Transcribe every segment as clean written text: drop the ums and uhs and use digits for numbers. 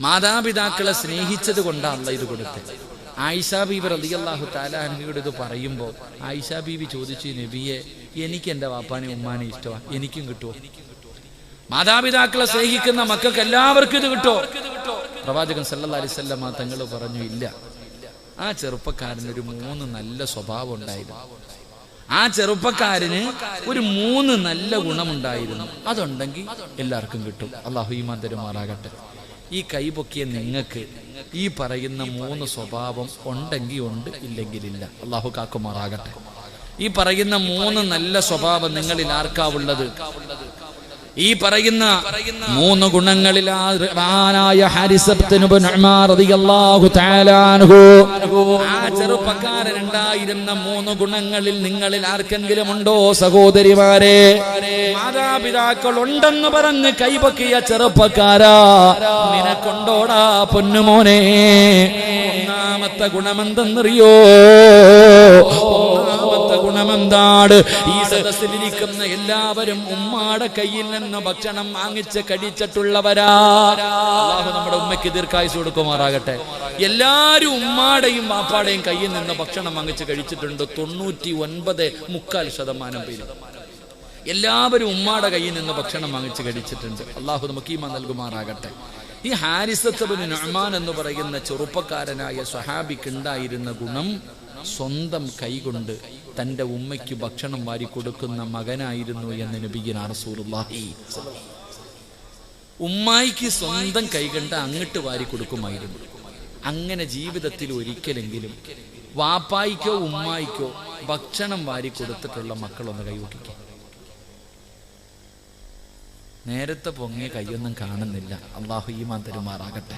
മാതാപിതാക്കളെ സ്നേഹിച്ചത് കൊണ്ടാണ് അല്ലാഹ് ഇത് കൊടുത്തത്. ആയിഷ ബീബി റളിയല്ലാഹു തആല അൻഹയോട് ഇത് പറയുമ്പോൾ ആയിഷ ബീബി ചോദിച്ചു, നബിയെ, എനിക്ക് എൻ്റെ വാപ്പാനെ ഉമ്മാനെ ഇഷ്ടമാണ്, എനിക്കും കിട്ടുമോ? മാതാപിതാക്കളെ സ്നേഹിക്കുന്ന മക്കൾക്ക് എല്ലാവർക്കും ഇത് കിട്ടുമോ? പ്രവാചകൻ സല്ലല്ലാഹു അലൈഹി വസല്ലം തങ്ങൾ പറഞ്ഞു, ഇല്ല. ആ ചെറുപ്പക്കാരന് ഒരു 3 നല്ല സ്വഭാവം ഉണ്ടായിരുന്നു. ആ ചെറുപ്പക്കാരന് ഒരു 3 നല്ല ഗുണമുണ്ടായിരുന്നു. അതുണ്ടെങ്കിൽ എല്ലാവർക്കും കിട്ടും. അല്ലാഹു ഈമാൻ തരുമാറാകട്ടെ. ഈ കൈപൊക്കിയ നിങ്ങൾക്ക് ഈ പറയുന്ന 3 സ്വഭാവം ഉണ്ടെങ്കിൽ ഉണ്ട്, ഇല്ലെങ്കിൽ ഇല്ല. അല്ലാഹു കാക്കുമാറാകട്ടെ. ഈ പറയുന്ന 3 നല്ല സ്വഭാവം നിങ്ങളിൽ ആർക്കാവുള്ളത്? ഈ പറയുന്ന 3 ഗുണങ്ങളിൽ ആ ചെറുപ്പക്കാരൻ ഉണ്ടായിരുന്ന 3 ഗുണങ്ങളിൽ നിങ്ങളിൽ ആർക്കെങ്കിലും ഉണ്ടോ സഹോദരിമാരെ? മാതാപിതാക്കൾ ഉണ്ടെന്ന് പറഞ്ഞ് കൈപൊക്കിയ ചെറുപ്പക്കാരാ, നിനക്കൊണ്ടോടാ പൊന്നുമോനെ? ഒന്നാമത്തെ ഗുണമെന്തെന്നറിയോ? ഒന്നാമത്തെ ഗുണമെന്താണ്? ഈ സദസ്സിലിരിക്കുന്ന എല്ലാവരും ഉമ്മാടെ കയ്യിൽ നിന്ന് ഭക്ഷണം വാങ്ങിച്ച് കഴിച്ചിട്ടുള്ളവരാ. അല്ലാഹു നമ്മുടെ ഉമ്മയ്ക്ക് ദീർഘായുസ്സ് കൊടുക്കുമാറാകട്ടെ. എല്ലാരും ഉമ്മാടെയും വാപ്പാടെയും കയ്യിൽ നിന്ന് ഭക്ഷണം വാങ്ങിച്ച് കഴിച്ചിട്ടുണ്ട്. 99.4% പേര് എല്ലാവരും ഉമ്മാടെ കയ്യിൽ നിന്ന് ഭക്ഷണം വാങ്ങിച്ച് കഴിച്ചിട്ടുണ്ട്. അല്ലാഹു നമുക്ക് ഈമാൻ നൽകുമാറാകട്ടെ. ഈ ഹാരിസത്ത് ബിൻ നുഅ്മാൻ എന്ന് പറയുന്ന ചെറുപ്പക്കാരനായ സ്വഹാബിക്ക് ഉണ്ടായിരുന്ന ഗുണം, സ്വന്തം കൈകൊണ്ട് തൻ്റെ ഉമ്മയ്ക്ക് ഭക്ഷണം വാരി കൊടുക്കുന്ന മകനായിരുന്നു എന്ന് നബിയുനാ റസൂലുള്ളാഹി. ഉമ്മായിക്ക് സ്വന്തം കൈകൊണ്ട് അങ്ങോട്ട് വാരി കൊടുക്കുമായിരുന്നു. അങ്ങനെ ജീവിതത്തിൽ ഒരിക്കലെങ്കിലും വാപ്പായിക്കോ ഉമ്മായിക്കോ ഭക്ഷണം വാരി കൊടുത്തിട്ടുള്ള മക്കളൊന്ന് കൈവക്കിക്കുക. നേരത്തെ പൊങ്ങിയ കൈയൊന്നും കാണുന്നില്ല. അല്ലാഹു ഈമാൻ തരുമാറാകട്ടെ.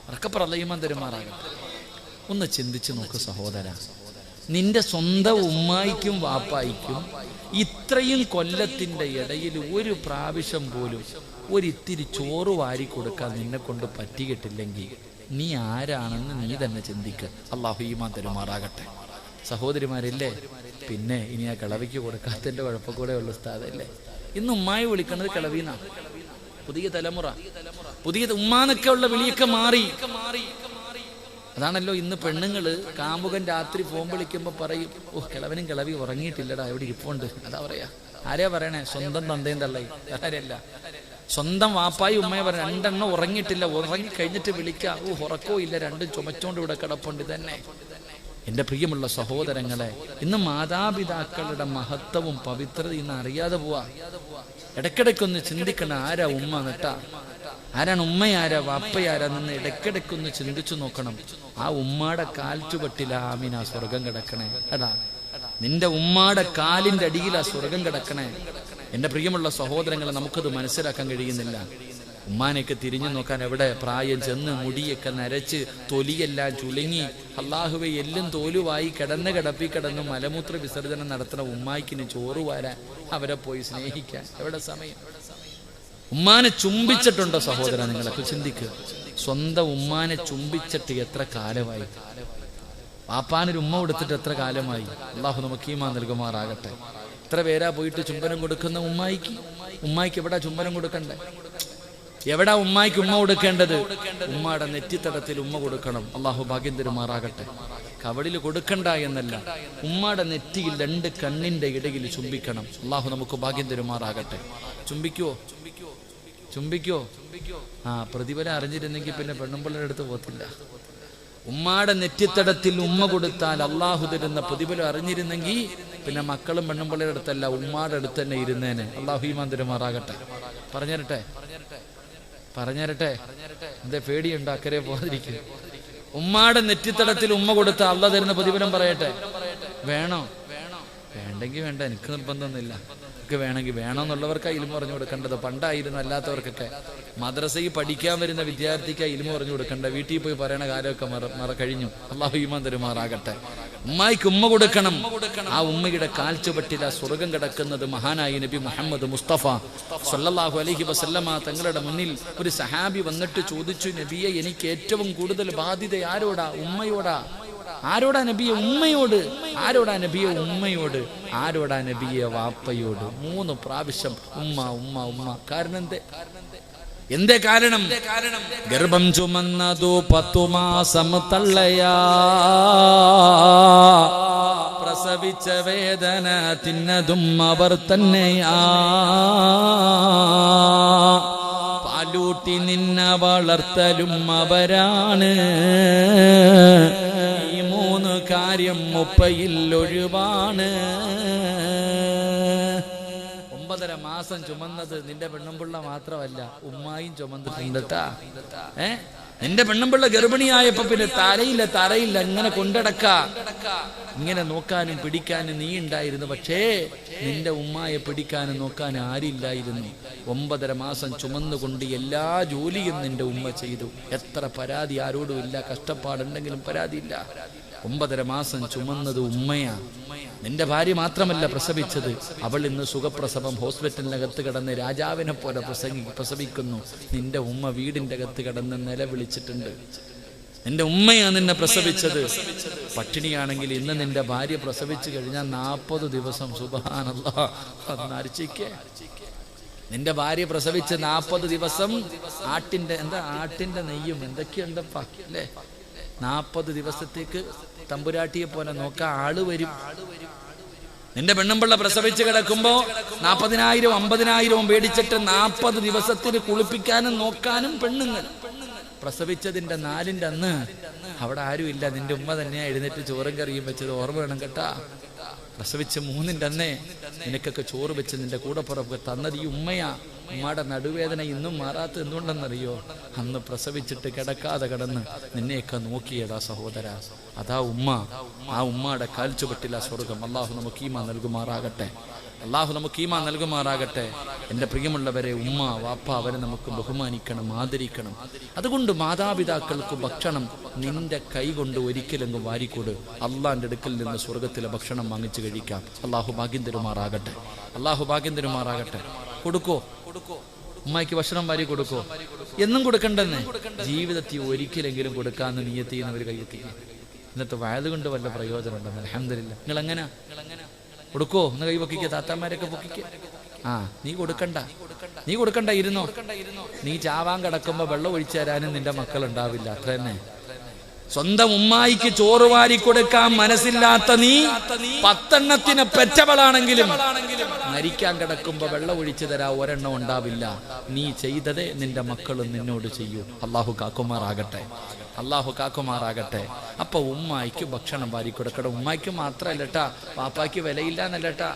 അറക്കപ്പറല്ല ഈമാൻ തരുമാറാകട്ടെ. ഒന്ന് ചിന്തിച്ചു നോക്ക് സഹോദര, നിന്റെ സ്വന്തം ഉമ്മായിക്കും വാപ്പായിക്കും ഇത്രയും കൊല്ലത്തിന്റെ ഇടയിൽ ഒരു പ്രാവശ്യം പോലും ഒരിത്തിരി ചോറ് വാരി കൊടുക്കാൻ നിന്നെ കൊണ്ട് പറ്റിയിട്ടില്ലെങ്കിൽ നീ ആരാണെന്ന് നീ തന്നെ ചിന്തിക്കുക. അല്ലാഹു ഈമാൻ തരുമാറാകട്ടെ. സഹോദരിമാരില്ലേ, പിന്നെ ഇനി ആ കിളവിക്ക് കൊടുക്കാത്തതിന്റെ കുഴപ്പം കൂടെ ഉള്ള ഉസ്താദല്ലേ. ഇന്ന് ഉമ്മായി വിളിക്കുന്നത് കിളവീന്നാ. പുതിയ തലമുറ, പുതിയ ഉമ്മാന്നൊക്കെ ഉള്ള വിളിയൊക്കെ മാറി. അതാണല്ലോ ഇന്ന് പെണ്ണുങ്ങള് കാമുകൻ രാത്രി ഫോൺ വിളിക്കുമ്പോ പറയും, ഓ കിളവനും കിളവി ഉറങ്ങിയിട്ടില്ലടാ, എവിടെ ഇരിപ്പുണ്ട്. അതാ പറയാ. ആരെയാ പറയണേ? സ്വന്തം തന്തയും തള്ളയും. ആരല്ല, സ്വന്തം വാപ്പായി ഉമ്മയെ പറയാം. 2 എണ്ണം ഉറങ്ങിയിട്ടില്ല, ഉറങ്ങി കഴിഞ്ഞിട്ട് വിളിക്കാം. ഓ ഉറക്കോ ഇല്ല, 2 ചുമച്ചോണ്ട് ഇവിടെ കിടപ്പുണ്ട്. തന്നെ എൻ്റെ പ്രിയമുള്ള സഹോദരങ്ങളെ, ഇന്ന് മാതാപിതാക്കളുടെ മഹത്വവും പവിത്രതയും ഇന്ന് അറിയാതെ പോവാ. ഇടയ്ക്കിടയ്ക്കൊന്ന് ചിന്തിക്കണം, ആരാ ഉമ്മ എന്നിട്ടാ, ആരാണ് ഉമ്മയാരാ വാപ്പയാരാ നിന്ന് ഇടയ്ക്കിടയ്ക്കൊന്ന് ചിന്തിച്ചു നോക്കണം. ആ ഉമ്മാടെ കാൽച്ചുവട്ടിലാ ആമീന സ്വർഗം കിടക്കണേ. എടാ, നിന്റെ ഉമ്മാടെ കാലിന്റെ അടിയിലാ സ്വർഗം കിടക്കണേ. എൻ്റെ പ്രിയമുള്ള സഹോദരങ്ങളെ, നമുക്കത് മനസ്സിലാക്കാൻ കഴിയുന്നില്ല. ഉമ്മാനെയൊക്കെ തിരിഞ്ഞു നോക്കാൻ എവിടെ പ്രായം ചെന്ന് മുടിയൊക്കെ നരച്ച് തൊലിയെല്ലാം ചുളുങ്ങി അല്ലാഹുവേ എല്ലും തോലുവായി കിടന്ന് മലമൂത്ര വിസർജനം നടത്തുന്ന ഉമ്മായിക്കിന് ചോറ് വാരാൻ, അവരെ പോയി സ്നേഹിക്കാൻ എവിടെ സമയം? ഉമ്മാനെ ചുംബിച്ചിട്ടുണ്ടോ സഹോദരൻ? നിങ്ങളൊക്കെ ചിന്തിക്കുക. സ്വന്തം ഉമ്മാനെ ചുംബിച്ചിട്ട് എത്ര കാലമായി? വാപ്പാനൊരു ഉമ്മ കൊടുത്തിട്ട് എത്ര കാലമായി? അല്ലാഹു നമുക്ക് ഈമാൻ നൽകുമാറാകട്ടെ. എത്ര പേരാ പോയിട്ട് ചുംബനം കൊടുക്കുന്ന ഉമ്മായിക്ക്? ഉമ്മായിക്ക് എവിടാ ചുംബനം കൊടുക്കണ്ടേ? എവിടാ ഉമ്മായിക്ക് ഉമ്മ കൊടുക്കേണ്ടത്? ഉമ്മയുടെ നെറ്റിത്തടത്തിൽ ഉമ്മ കൊടുക്കണം. അല്ലാഹു ഭാഗ്യം തരുമാറാകട്ടെ. കവളിൽ കൊടുക്കണ്ട എന്നല്ല, ഉമ്മയുടെ നെറ്റിയിൽ 2 കണ്ണിന്റെ ഇടയിൽ ചുംബിക്കണം. അല്ലാഹു നമുക്ക് ഭാഗ്യം തരുമാറാകട്ടെ. ചുംബിക്കുവോ? ആ പ്രതിഫലം അറിഞ്ഞിരുന്നെങ്കിൽ പിന്നെ പെണ്ണുമ്പിള്ളയുടെ അടുത്ത് പോകത്തില്ല. ഉമ്മാടെ നെറ്റിത്തടത്തിൽ ഉമ്മ കൊടുത്താൽ അള്ളാഹു തരുന്ന പ്രതിഫലം അറിഞ്ഞിരുന്നെങ്കിൽ പിന്നെ മക്കളും പെണ്ണുമ്പിള്ളയുടെ അടുത്തല്ല, ഉമ്മാടെ അടുത്ത് തന്നെ ഇരുന്നേനെ. അല്ലാഹു ഈമാൻ തരുമാറാകട്ടെ. പറഞ്ഞുതരട്ടെ, എന്തേ പേടിയുണ്ടോ? അക്കരെ പോകാതിരിക്കും. ഉമ്മാടെ നെറ്റിത്തടത്തിൽ ഉമ്മ കൊടുത്ത അള്ളാഹ് തരുന്ന പ്രതിഫലം പറയട്ടെ. വേണോ? വേണ്ടെങ്കിൽ വേണ്ട, എനിക്ക് നിർബന്ധമൊന്നുമില്ല. വേണമെങ്കിൽ വേണമെന്നുള്ളവർക്കാ ഇൽമു പറഞ്ഞു കൊടുക്കേണ്ടത്. പണ്ടായിരുന്നു അല്ലാത്തവർക്കൊക്കെ. മദ്രസയിൽ പഠിക്കാൻ വരുന്ന വിദ്യാർത്ഥിക്കാ ഇൽമു പറഞ്ഞു കൊടുക്കേണ്ട. വീട്ടിൽ പോയി പറയണ കാലമൊക്കെ കഴിഞ്ഞു. അല്ലാഹു ഈമാൻ തരുമാറാകട്ടെ. ഉമ്മായിക്ക് ഉമ്മ കൊടുക്കണം. ആ ഉമ്മയുടെ കാൽച്ചുവട്ടിൽ ആ സ്വർഗം കിടക്കുന്നത് മഹാനായ നബി മുഹമ്മദ് മുസ്തഫ സല്ലല്ലാഹു അലൈഹി വസല്ലമ തങ്ങളുടെ മുന്നിൽ ഒരു സഹാബി വന്നിട്ട് ചോദിച്ചു, നബിയെ, എനിക്ക് ഏറ്റവും കൂടുതൽ ബാധ്യത ആരോടാ? ഉമ്മയോടാ. ആരോടാ നബിയെ? ഉമ്മയോട്. ആരോടാ നബിയെ? ഉമ്മയോട്. ആരോടാ നബിയെ? വാപ്പയോട്. 3 പ്രാവശ്യം ഉമ്മ ഉമ്മ ഉമ്മ. കാരണം എന്തേ? എന്തേ കാരണം? ഗർഭം ചുമന്നതു 10 മാസം തള്ളയാ, പ്രസവിച്ച വേദന തിന്നതും അവർ തന്നെയാ, പാലൂട്ടി നിന്ന വളർത്തലും അവരാണ്, ഈ 3 കാര്യം ഉപ്പയിൽ ഒഴിവാണ്. 9.5 മാസം ചുമന്നത് നിന്റെ പെണ്ണുമ്പിള്ള മാത്രമല്ല, ഉമ്മായും ചുമന്നിട്ടുണ്ടട്ടാ. നിന്റെ പെണ്ണുമ്പിള്ള ഗർഭിണിയായപ്പോ പിന്നെ തറയില്ല ഇങ്ങനെ കൊണ്ടടക്ക, ഇങ്ങനെ നോക്കാനും പിടിക്കാനും നീ ഉണ്ടായിരുന്നു. പക്ഷേ നിന്റെ ഉമ്മായെ പിടിക്കാനും നോക്കാനും ആരില്ലായിരുന്നു. 9.5 മാസം ചുമന്നുകൊണ്ട് എല്ലാ ജോലിയും നിന്റെ ഉമ്മ ചെയ്തു. എത്ര പരാതി ആരോടും ഇല്ല, കഷ്ടപ്പാടുണ്ടെങ്കിലും പരാതിയില്ല. 9.5 മാസം ചുമന്നത് ഉമ്മയാ. നിന്റെ ഭാര്യ മാത്രമല്ല പ്രസവിച്ചത്, അവൾ ഇന്ന് സുഖപ്രസവം ഹോസ്പിറ്റലിനകത്ത് കിടന്ന് രാജാവിനെ പോലെ പ്രസവിക്കുന്നു. നിന്റെ ഉമ്മ വീടിന്റെ അകത്ത് കിടന്ന് നിലവിളിച്ചിട്ടുണ്ട്. നിന്റെ ഉമ്മയാ നിന്നെ പ്രസവിച്ചത്. പട്ടിണിയാണെങ്കിൽ ഇന്ന് നിന്റെ ഭാര്യ പ്രസവിച്ചു കഴിഞ്ഞാൽ 40 ദിവസം സുബ്ഹാനല്ലാഹ് അന്നരിച്ചിക്കേ. നിന്റെ ഭാര്യ പ്രസവിച്ച് 40 ദിവസം ആട്ടിന്റെ നെയ്യും എന്തൊക്കെയുണ്ടപ്പാ അല്ലേ? 40 ദിവസത്തേക്ക് തമ്പുരാട്ടിയെ പോലെ നോക്കാൻ ആള് വരും. നിന്റെ പെണ്ണുമ്പിള്ള പ്രസവിച്ച് കിടക്കുമ്പോ 40,000 50,000 മേടിച്ചിട്ട് 40 ദിവസത്തിന് കുളിപ്പിക്കാനും നോക്കാനും പെണ്ണുങ്ങൾ. പ്രസവിച്ചതിന്റെ 4ന്റെ അന്ന് അവിടെ ആരും ഇല്ല, നിന്റെ ഉമ്മ തന്നെയാ എഴുന്നേറ്റ് ചോറും കറിയും വെച്ചത്. ഓർമ്മ വേണം കേട്ടാ. പ്രസവിച്ച് 3ന്റെ അന്നേ നിനക്കൊക്കെ ചോറ് വെച്ച് നിന്റെ കൂടെ പുറപ്പ് തന്നത് ഈ ഉമ്മയാ. ഉമ്മയുടെ നടുവേദന ഇന്നും മാറാത്ത എന്തുകൊണ്ടെന്നറിയോ? അന്ന് പ്രസവിച്ചിട്ട് കിടക്കാതെ കിടന്ന് നിന്നെയൊക്കെ നോക്കിയടാ സഹോദര. അതാ ഉമ്മ. ആ ഉമ്മയുടെ കാൽച്ചുവട്ടില സ്വർഗം. അള്ളാഹു നമുക്ക് ഈമാൻ നൽകുമാറാകട്ടെ. അള്ളാഹു നമുക്ക് ഈമാൻ നൽകുമാറാകട്ടെ. എൻ്റെ പ്രിയമുള്ളവരെ, ഉമ്മ വാപ്പ അവരെ നമുക്ക് ബഹുമാനിക്കണം, ആദരിക്കണം. അതുകൊണ്ട് മാതാപിതാക്കൾക്ക് ഭക്ഷണം നിന്റെ കൈ കൊണ്ട് ഒരിക്കലെങ്കും വാരിക്കൊട്. അള്ളാന്റെ അടുക്കൽ നിന്ന് സ്വർഗത്തിലെ ഭക്ഷണം വാങ്ങിച്ചു കഴിക്കാം. അള്ളാഹു ഭാഗ്യം തരുമാറാകട്ടെ. അള്ളാഹു ഭാഗ്യം തരുമാറാകട്ടെ. കൊടുക്കോ ഉമ്മയ്ക്ക് ഭക്ഷണം വാരി കൊടുക്കോ? എന്നും കൊടുക്കണ്ടെന്ന്, ജീവിതത്തിൽ ഒരിക്കലെങ്കിലും കൊടുക്കാന്ന് നിയത്ത് ചെയ്യുന്നവർ കൈയെത്തിക്കുക. ഇന്നത്തെ വയത് കൊണ്ട് വല്ല പ്രയോജനം ഉണ്ടെന്ന് അൽഹംദുലില്ലാ. നിങ്ങൾ എങ്ങനെ കൊടുക്കോ? ഒന്ന് കൈ പൊക്കിക്ക, താത്താമാരൊക്കെ പൊക്കിക്ക. നീ കൊടുക്കണ്ട, ഇരുന്നോ. നീ ചാവാൻ കിടക്കുമ്പോ വെള്ളം ഒഴിച്ചു തരാനും നിന്റെ മക്കളുണ്ടാവില്ല. അത്ര തന്നെ. സ്വന്തം ഉമ്മായിക്ക് ചോറ് വാരി കൊടുക്കാൻ മനസ്സില്ലാത്ത നീ 10 എണ്ണത്തിന് പെറ്റവളാണെങ്കിലും മരിക്കാൻ കിടക്കുമ്പോ വെള്ളം ഒഴിച്ചു തരാ ഒരെണ്ണം ഉണ്ടാവില്ല. നീ ചെയ്തതേ നിന്റെ മക്കളും നിന്നോട് ചെയ്യൂ. അള്ളാഹു കാക്കുമാറാകട്ടെ. അള്ളാഹു കാക്കുമാറാകട്ടെ. അപ്പൊ ഉമ്മായിക്ക് ഭക്ഷണം വാരി കൊടുക്കണം. ഉമ്മായിക്ക് മാത്രല്ലട്ടാ, വാപ്പായ്ക്ക് വിലയില്ല എന്നല്ലട്ടാ.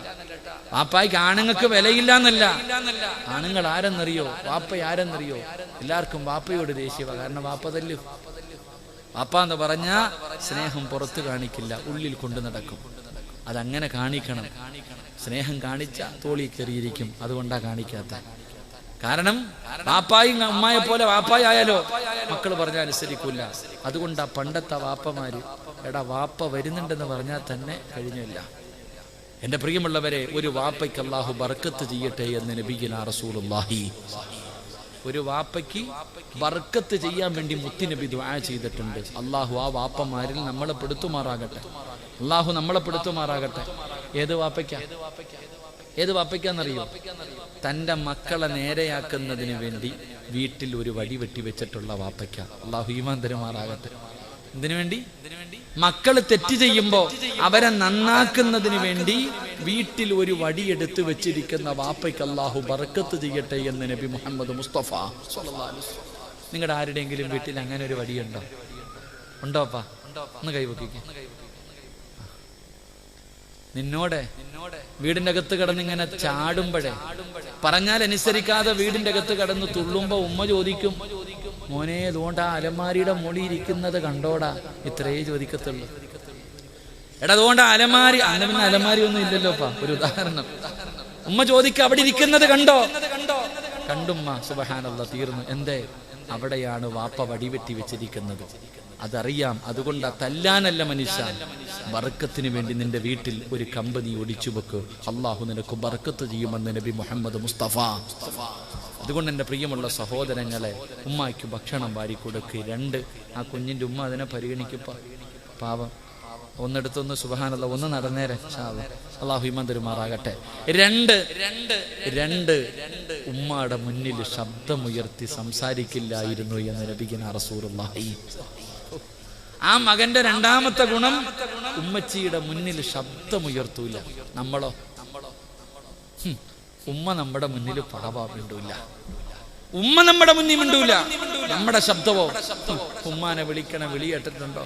വാപ്പായ്ക്ക് ആണുങ്ങൾക്ക് വിലയില്ല എന്നല്ല. ആണുങ്ങൾ ആരെന്നറിയോ? വാപ്പ ആരെന്നറിയോ? എല്ലാവർക്കും വാപ്പയോട് ദേഷ്യവ. കാരണം വാപ്പ തല്ലു. വാപ്പ എന്ന് പറഞ്ഞ സ്നേഹം പുറത്ത് കാണിക്കില്ല, ഉള്ളിൽ കൊണ്ടു നടക്കും. അതങ്ങനെ കാണിക്കണം. സ്നേഹം കാണിച്ച തോളി കയറിയിരിക്കും. അതുകൊണ്ടാ കാണിക്കാത്ത. കാരണം വാപ്പായി ഉമ്മായെ പോലെ വാപ്പായി ആയാലോ മക്കള് പറഞ്ഞാൽ അനുസരിക്കൂല. അതുകൊണ്ടാ പണ്ടത്തെ വാപ്പമാര് എടാ വാപ്പ വരുന്നുണ്ടെന്ന് പറഞ്ഞാൽ തന്നെ കഴിഞ്ഞില്ല. എന്റെ പ്രിയമുള്ളവരെ, ഒരു വാപ്പയ്ക്ക് അല്ലാഹു ബർക്കത്ത് ചെയ്യട്ടെ എന്ന് നബിയുനാ റസൂലുള്ളാഹി. ഒരു വാപ്പയ്ക്ക് ബർക്കത്ത് ചെയ്യാൻ വേണ്ടി മുത്തുനബി ദുആ ചെയ്തിട്ടുണ്ട്. അല്ലാഹു ആ വാപ്പമാരിൽ നമ്മളെ പെടുത്തുമാറാകട്ടെ. അല്ലാഹു നമ്മളെ പെടുത്തുമാറാകട്ടെ. ഏത് വാപ്പയ്ക്കാന്നറിയോ? തൻ്റെ മക്കളെ നേരെയാക്കുന്നതിന് വേണ്ടി വീട്ടിൽ ഒരു വടി വെട്ടി വെച്ചിട്ടുള്ള വാപ്പയ്ക്ക. അല്ലാഹു ഈമാൻ തരുമാറാകട്ടെ. എന്തിനു വേണ്ടി? മക്കൾ തെറ്റ് ചെയ്യുമ്പോ അവരെ നന്നാക്കുന്നതിന് വേണ്ടി വീട്ടിൽ ഒരു വടിയെടുത്ത് വെച്ചിരിക്കുന്ന വാപ്പയ്ക്ക് അല്ലാഹു ബർക്കത്ത് ചെയ്യട്ടെ എന്ന് നബി മുഹമ്മദ് മുസ്തഫ സ്വല്ലല്ലാഹു അലൈഹി വസല്ലം. നിങ്ങളുടെ ആരുടെയെങ്കിലും വീട്ടിൽ അങ്ങനെ ഒരു വടിയുണ്ടോ? ഉണ്ടോപ്പാ? ഒന്ന് കൈവക്കിക്ക്. നിന്നോടെ വീടിന്റെ അകത്ത് കിടന്നിങ്ങനെ ചാടുമ്പോഴേ, പറഞ്ഞാൽ അനുസരിക്കാതെ വീടിന്റെ അകത്ത് കിടന്ന് തുള്ളുമ്പോ ഉമ്മ ചോദിക്കും, മോനെ അതുകൊണ്ടാ അലമാരിയുടെ മോളി ഇരിക്കുന്നത് കണ്ടോടാ? ഇത്രേ ചോദിക്കത്തുള്ളൂ. എടാ അതുകൊണ്ട് അലമാരി, അന്ന് പിന്നെ അലമാരി ഒന്നും ഇല്ലല്ലോപ്പാ. ഒരു ഉദാഹരണം. ഉമ്മ ചോദിക്ക, അവിടെ ഇരിക്കുന്നത് കണ്ടോ? കണ്ടുമ്മ. സുബ്ഹാനല്ലാഹ്, തീർന്നു. എന്തേ? അവിടെയാണ് വാപ്പ വടിവെട്ടി വെച്ചിരിക്കുന്നത്. അതറിയാം. അതുകൊണ്ട് തല്ലാനല്ല മനുഷ്യ, ബർക്കത്തിന് വേണ്ടി നിന്റെ വീട്ടിൽ ഒരു കമ്പ് നീ ഒടിച്ചു വെക്ക്. അള്ളാഹു നിനക്ക് ബർക്കത്ത് ചെയ്യുമെന്ന് നബി മുഹമ്മദ് മുസ്തഫ. അതുകൊണ്ട് എൻ്റെ പ്രിയമുള്ള സഹോദരങ്ങളെ, ഉമ്മായ്ക്ക് ഭക്ഷണം വാരി കൊടുക്ക്. 2, ആ കുഞ്ഞിൻ്റെ ഉമ്മ അതിനെ പരിഗണിക്കപ്പ. പാവം. ഒന്നെടുത്തൊന്ന് സുബ്ഹാനല്ലാഹ് ഒന്ന് നടന്നേരെ. അള്ളാഹു ഈമാൻ തരുമാറാകട്ടെ. രണ്ട് ഉമ്മയുടെ മുന്നിൽ ശബ്ദമുയർത്തി സംസാരിക്കില്ലായിരുന്നു എന്ന് നബിയുനാ റസൂലുള്ളാഹി. ആ മകന്റെ രണ്ടാമത്തെ ഗുണം, ഉമ്മച്ചിയുടെ മുന്നിൽ ശബ്ദമുയർത്തൂല. നമ്മളോ? ഉമ്മ നമ്മുടെ മുന്നിൽ പാവാ മിണ്ടൂല, ഉമ്മ നമ്മുടെ മുന്നിൽ മിണ്ടൂല. നമ്മുടെ ശബ്ദമോ? ഉമ്മാനെ വിളിക്കണ വിളി കേട്ടിട്ടുണ്ടോ?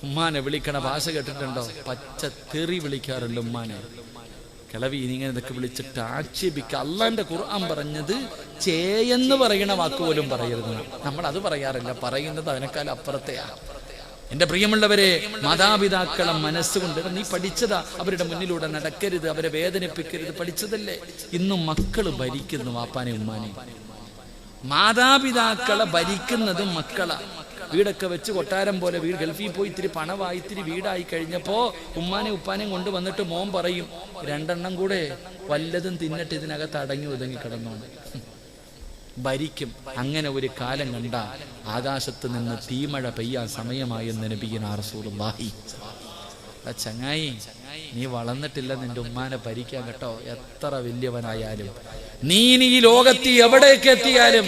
ഉമ്മാനെ വിളിക്കണ ഭാഷ കേട്ടിട്ടുണ്ടോ? പച്ച തെറി വിളിക്കാറുണ്ട് ഉമ്മാനെ. കിളവി ഇങ്ങനെ ഇതൊക്കെ വിളിച്ചിട്ട് ആക്ഷേപിക്കുക. അള്ളാന്റെ ഖുർആൻ പറഞ്ഞത് ചേയെന്ന് പറയണ വാക്ക് പോലും പറയരുത്. നമ്മൾ അത് പറയാറില്ല, പറയുന്നത് അതിനേക്കാൾ അപ്പുറത്തെയാ. എന്റെ പ്രിയമുള്ളവരെ, മാതാപിതാക്കളെ മനസ്സുകൊണ്ട് നീ പഠിച്ചതാ, അവരുടെ മുന്നിലൂടെ നടക്കരുത്, അവരെ വേദനിപ്പിക്കരുത്, പഠിച്ചതല്ലേ. ഇന്നും മക്കള് ഭരിക്കുന്നു വാപ്പാനെ ഉമ്മാനെ. മാതാപിതാക്കളെ ഭരിക്കുന്നത് മക്കളാ. വീടൊക്കെ വെച്ച് കൊട്ടാരം പോലെ വീട് ഗൾഫിൽ പോയി ഇത്തിരി പണമായി ഇത്തിരി വീടായി കഴിഞ്ഞപ്പോ ഉമ്മാനെ ഉപ്പാനെയും കൊണ്ട് വന്നിട്ട് മോൻ പറയും, രണ്ടെണ്ണം കൂടെ വല്ലതും തിന്നിട്ട് ഇതിനകത്ത് അടങ്ങി ഒതുങ്ങി കിടന്നോണ്ട് ഭരിക്കും. അങ്ങനെ ഒരു കാലം കണ്ട ആകാശത്ത് നിന്ന് തീമഴ പെയ്യാൻ സമയമായി എന്ന് നബിയുനാ റസൂലുള്ളാഹി. ചങ്ങായി, നീ വളർന്നിട്ടില്ല നിന്റെ ഉമ്മാനെ ഭരിക്കാൻ കേട്ടോ. എത്ര വലിയവനായാലും നീ ഈ ലോകത്ത് എവിടേക്ക് എത്തിയാലും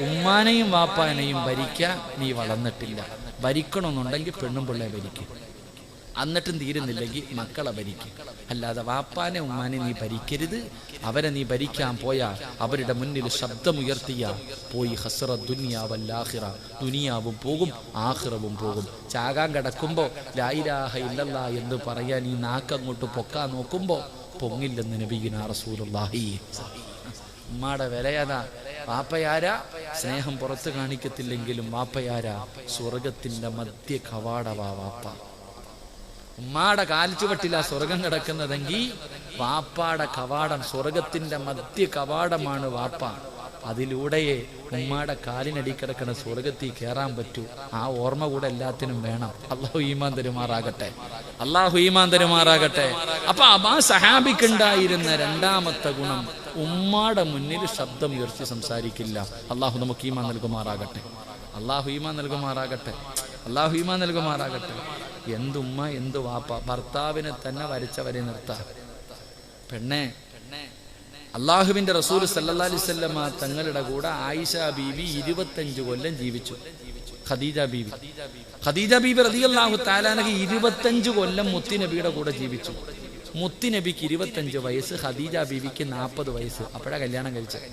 ഉമ്മാനെയും വാപ്പാനെയും ഭരിക്കാൻ നീ വളർന്നിട്ടില്ല. ഭരിക്കണമെന്നുണ്ടെങ്കിൽ പെണ്ണും പിള്ളയെ ഭരിക്കും, എന്നിട്ടും തീരുന്നില്ലെങ്കിൽ മക്കളെ ഭരിക്കും. അല്ലാതെ വാപ്പാനെ ഉമ്മാനെ നീ ഭരിക്കരുത്. അവരെ നീ ഭരിക്കാൻ പോയാ അവരുടെ മുന്നിൽ ശബ്ദമുയർത്തിയ പോയി ഹസ്റ ദുനിയാവല്ലാഹിറ, ദുനിയാവും പോകും ആഖിറവും പോകും. ചാകാൻ കിടക്കുമ്പോ ലാ ഇലാഹ ഇല്ലല്ലാ എന്ന് പറയാൻ ഈ നാക്കങ്ങോട്ട് പൊക്കാൻ നോക്കുമ്പോ പൊങ്ങില്ലെന്ന് നബിയുനാ റസൂലുള്ളാഹി. ഉമ്മാടെ വിലയതാ. വാപ്പയാരാ? സ്നേഹം പുറത്ത് കാണിക്കത്തില്ലെങ്കിലും വാപ്പയാരാ? സ്വർഗത്തിന്റെ മധ്യ കവാടവാ വാപ്പ. ഉമ്മാടെ കാൽച്ചുവട്ടിലാ സ്വർഗം കിടക്കുന്നതെങ്കിൽ വാപ്പാടെ കവാടം, സ്വർഗത്തിന്റെ മധ്യ കവാടമാണ് വാപ്പ. അതിലൂടെയേ ഉമ്മാടെ കാലിനടി കിടക്കുന്ന സ്വർഗത്തിൽ കയറാൻ പറ്റൂ. ആ ഓർമ്മ കൂടെ എല്ലാത്തിനും വേണം. അല്ലാഹു ഈമാൻ തരുമാറാകട്ടെ, അല്ലാഹു ഈമാൻ തരുമാറാകട്ടെ. അപ്പൊ ആ സഹാബിക്കുണ്ടായിരുന്ന രണ്ടാമത്തെ ഗുണം, ഉമ്മാടെ മുന്നിൽ ശബ്ദം ഉയർത്തി സംസാരിക്കില്ല. അല്ലാഹു നമുക്ക് ഈമാൻ നൽകുമാറാകട്ടെ, അല്ലാഹു ഈമാൻ നൽകുമാറാകട്ടെ, അല്ലാഹു ഈമാൻ നൽകുമാറാകട്ടെ. എന്തുമ്മ എന്തു വാപ്പ, ഭർത്താവിനെ തന്നെ വരച്ചവരെ നിർത്താം. പെണ്ണെ, അള്ളാഹുവിന്റെ റസൂൽ സല്ലല്ലാഹു അലൈഹി വസല്ലമ തങ്ങളുടെ കൂടെ ആയിഷ ബീവി 25 കൊല്ലം ജീവിച്ചു. ഖദീജ ബീവി റളിയല്ലാഹു തആല അൻഹ 25 കൊല്ലം മുത്തുനബിയുടെ കൂടെ ജീവിച്ചു. മുത്തുനബിക്ക് 25 വയസ്സ്, ഖദീജ ബീവിക്ക് 40 വയസ്സ്. അപ്പോഴാ കല്യാണം കഴിച്ചത്.